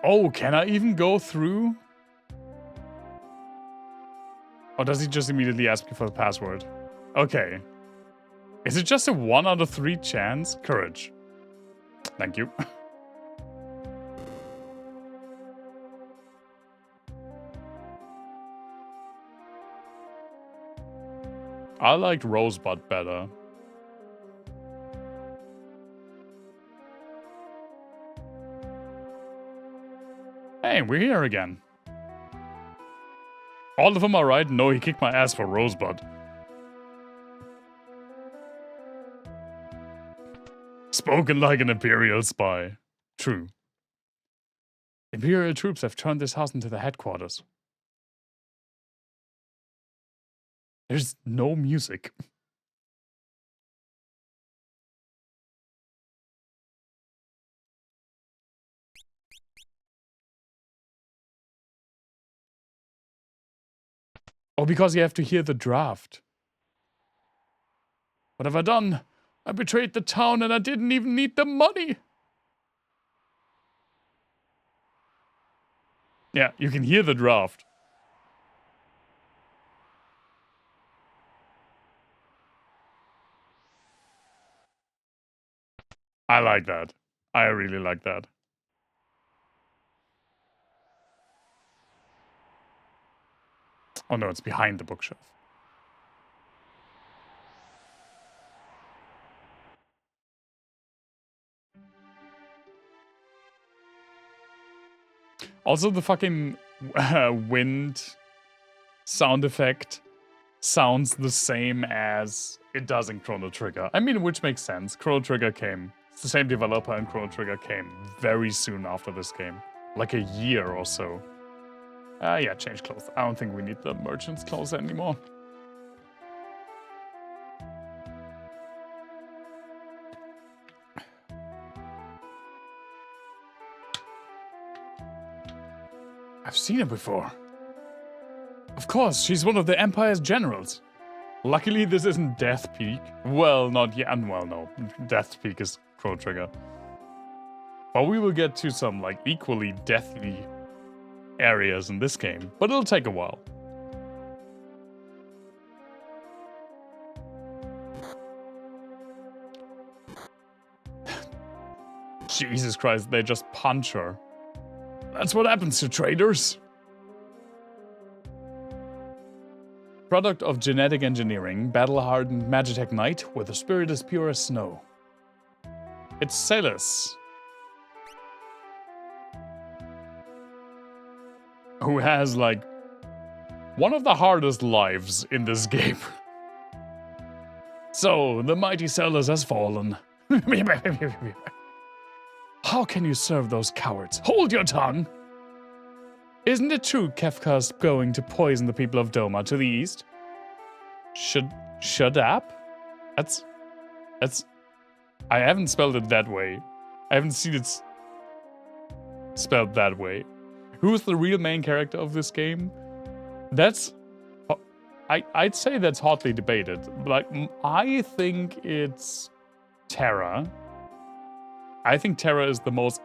Oh, can I even go through? Or does he just immediately ask me for the password? Okay. Is it just a 1 out of 3 chance? Courage. Thank you. I liked Rosebud better. Hey, we're here again. All of them are right? No, he kicked my ass for Rosebud. Spoken like an Imperial spy. True. Imperial troops have turned this house into the headquarters. There's no music. Oh, because you have to hear the draft. What have I done? I betrayed the town and I didn't even need the money. Yeah, you can hear the draft. I like that. I really like that. Oh no, it's behind the bookshelf. Also, the fucking wind sound effect sounds the same as it does in Chrono Trigger. I mean, which makes sense. Chrono Trigger came. It's the same developer, and Chrono Trigger came very soon after this game. Like a year or so. Yeah, change clothes. I don't think we need the merchant's clothes anymore. I've seen her before. Of course, she's one of the Empire's generals. Luckily, this isn't Death Peak. Well, not yet. Well, no. Death Peak is Chrono Trigger. But we will get to some, like, equally deathly areas in this game. But it'll take a while. Jesus Christ, they just punch her. That's what happens to traitors. Product of genetic engineering, battle-hardened Magitech Knight with a spirit as pure as snow. It's Celes, who has, like, one of the hardest lives in this game. So, the mighty Celes has fallen. How can you serve those cowards? Hold your tongue! Isn't it true Kefka's going to poison the people of Doma to the east? Shut up? That's... I haven't spelled it that way. I haven't seen it spelled that way. Who is the real main character of this game? That's... I'd say that's hotly debated. Like, I think it's Terra. I think Terra is the most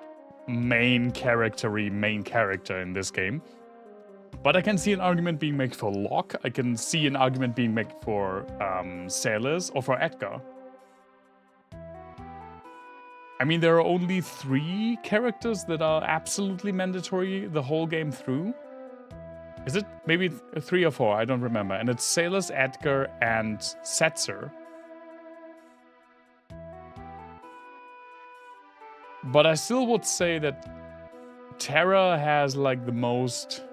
main character in this game. But I can see an argument being made for Locke. I can see an argument being made for Sailors or for Edgar. I mean, there are only 3 characters that are absolutely mandatory the whole game through. Is it? Maybe 3 or 4, I don't remember. And it's Sailors, Edgar, and Setzer. But I still would say that Terra has like the most...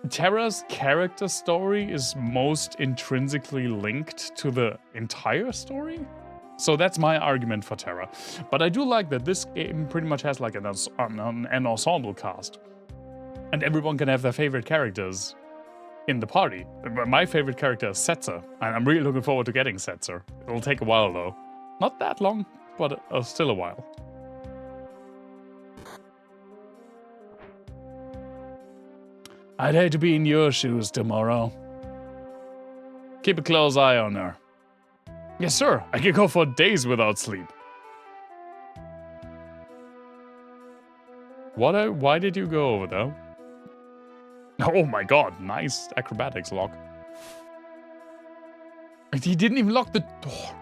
Terra's character story is most intrinsically linked to the entire story. So that's my argument for Terra. But I do like that this game pretty much has like an ensemble cast. And everyone can have their favorite characters in the party. My favorite character is Setzer, and I'm really looking forward to getting Setzer. It'll take a while though. Not that long, but still a while. I'd hate to be in your shoes tomorrow. Keep a close eye on her. Yes, sir. I could go for days without sleep. Why did you go over there? Oh my god, nice acrobatics, Locke. He didn't even lock the door.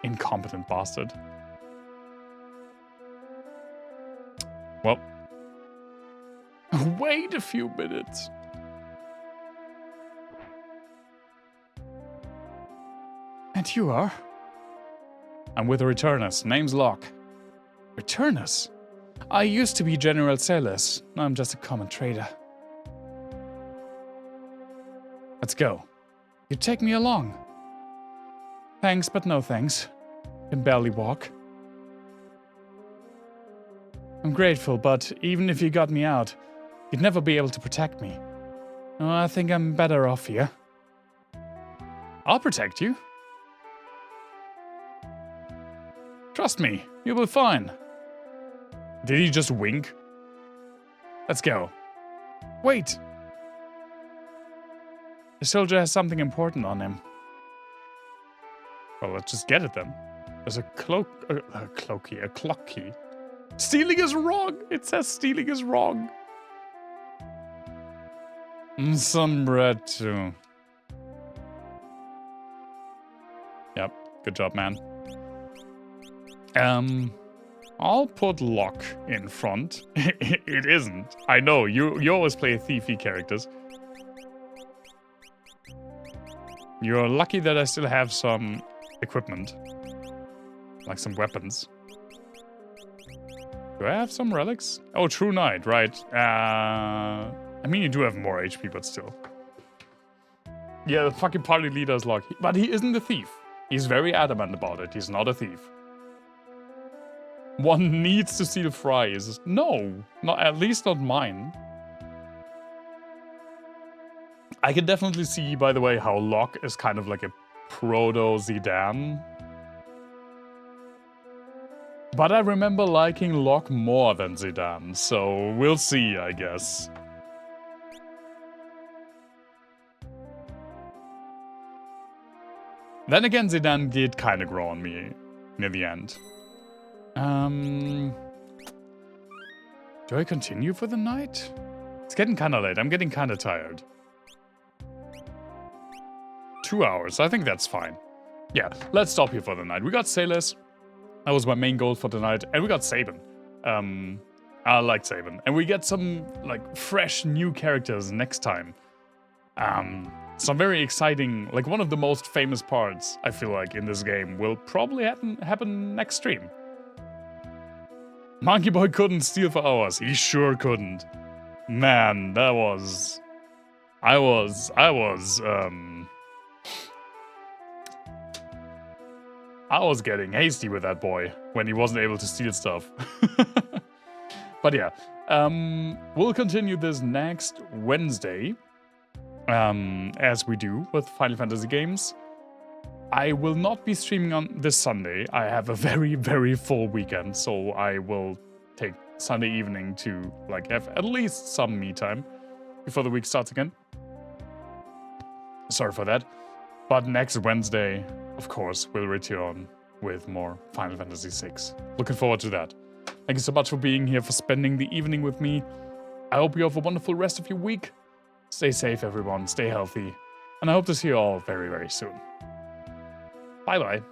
Incompetent bastard. Well. Wait a few minutes. And you are? I'm with Returnus. Name's Locke. Returnus? I used to be General Sailors. Now I'm just a common trader. Let's go. You take me along. Thanks, but no thanks. Can barely walk. I'm grateful, but even if you got me out, you'd never be able to protect me. Oh, I think I'm better off here. I'll protect you. Trust me, you'll be fine. Did he just wink? Let's go. Wait! The soldier has something important on him. Well, let's just get it then. There's a cloak key. Stealing is wrong! It says stealing is wrong. Some bread too. Yep, good job, man. I'll put Locke in front. It isn't. I know, you always play thiefy characters. You're lucky that I still have some equipment. Like some weapons. Do I have some relics? Oh, True Knight, right. I mean, you do have more HP, but still. Yeah, the fucking party leader is Locke. But he isn't a thief. He's very adamant about it. He's not a thief. One needs to steal fries. No, not at least not mine. I can definitely see, by the way, how Locke is kind of like a proto-Zidane. But I remember liking Locke more than Zidane, so we'll see, I guess. Then again, Zidane did kind of grow on me near the end. Do I continue for the night? It's getting kind of late. I'm getting kind of tired. 2 hours. I think that's fine. Yeah, let's stop here for the night. We got Sailors. That was my main goal for the night. And we got Sabin. I like Sabin. And we get some, like, fresh new characters next time. Some very exciting, like, one of the most famous parts, I feel like, in this game will probably happen next stream. Monkey Boy couldn't steal for hours. He sure couldn't. Man, that was... I was getting hasty with that boy when he wasn't able to steal stuff. But yeah, we'll continue this next Wednesday, as we do with Final Fantasy games. I will not be streaming on this Sunday. I have a very, very full weekend, so I will take Sunday evening to like have at least some me time before the week starts again. Sorry for that. But next Wednesday, of course, we'll return with more Final Fantasy VI. Looking forward to that. Thank you so much for being here, for spending the evening with me. I hope you have a wonderful rest of your week. Stay safe, everyone. Stay healthy. And I hope to see you all very, very soon. Bye-bye.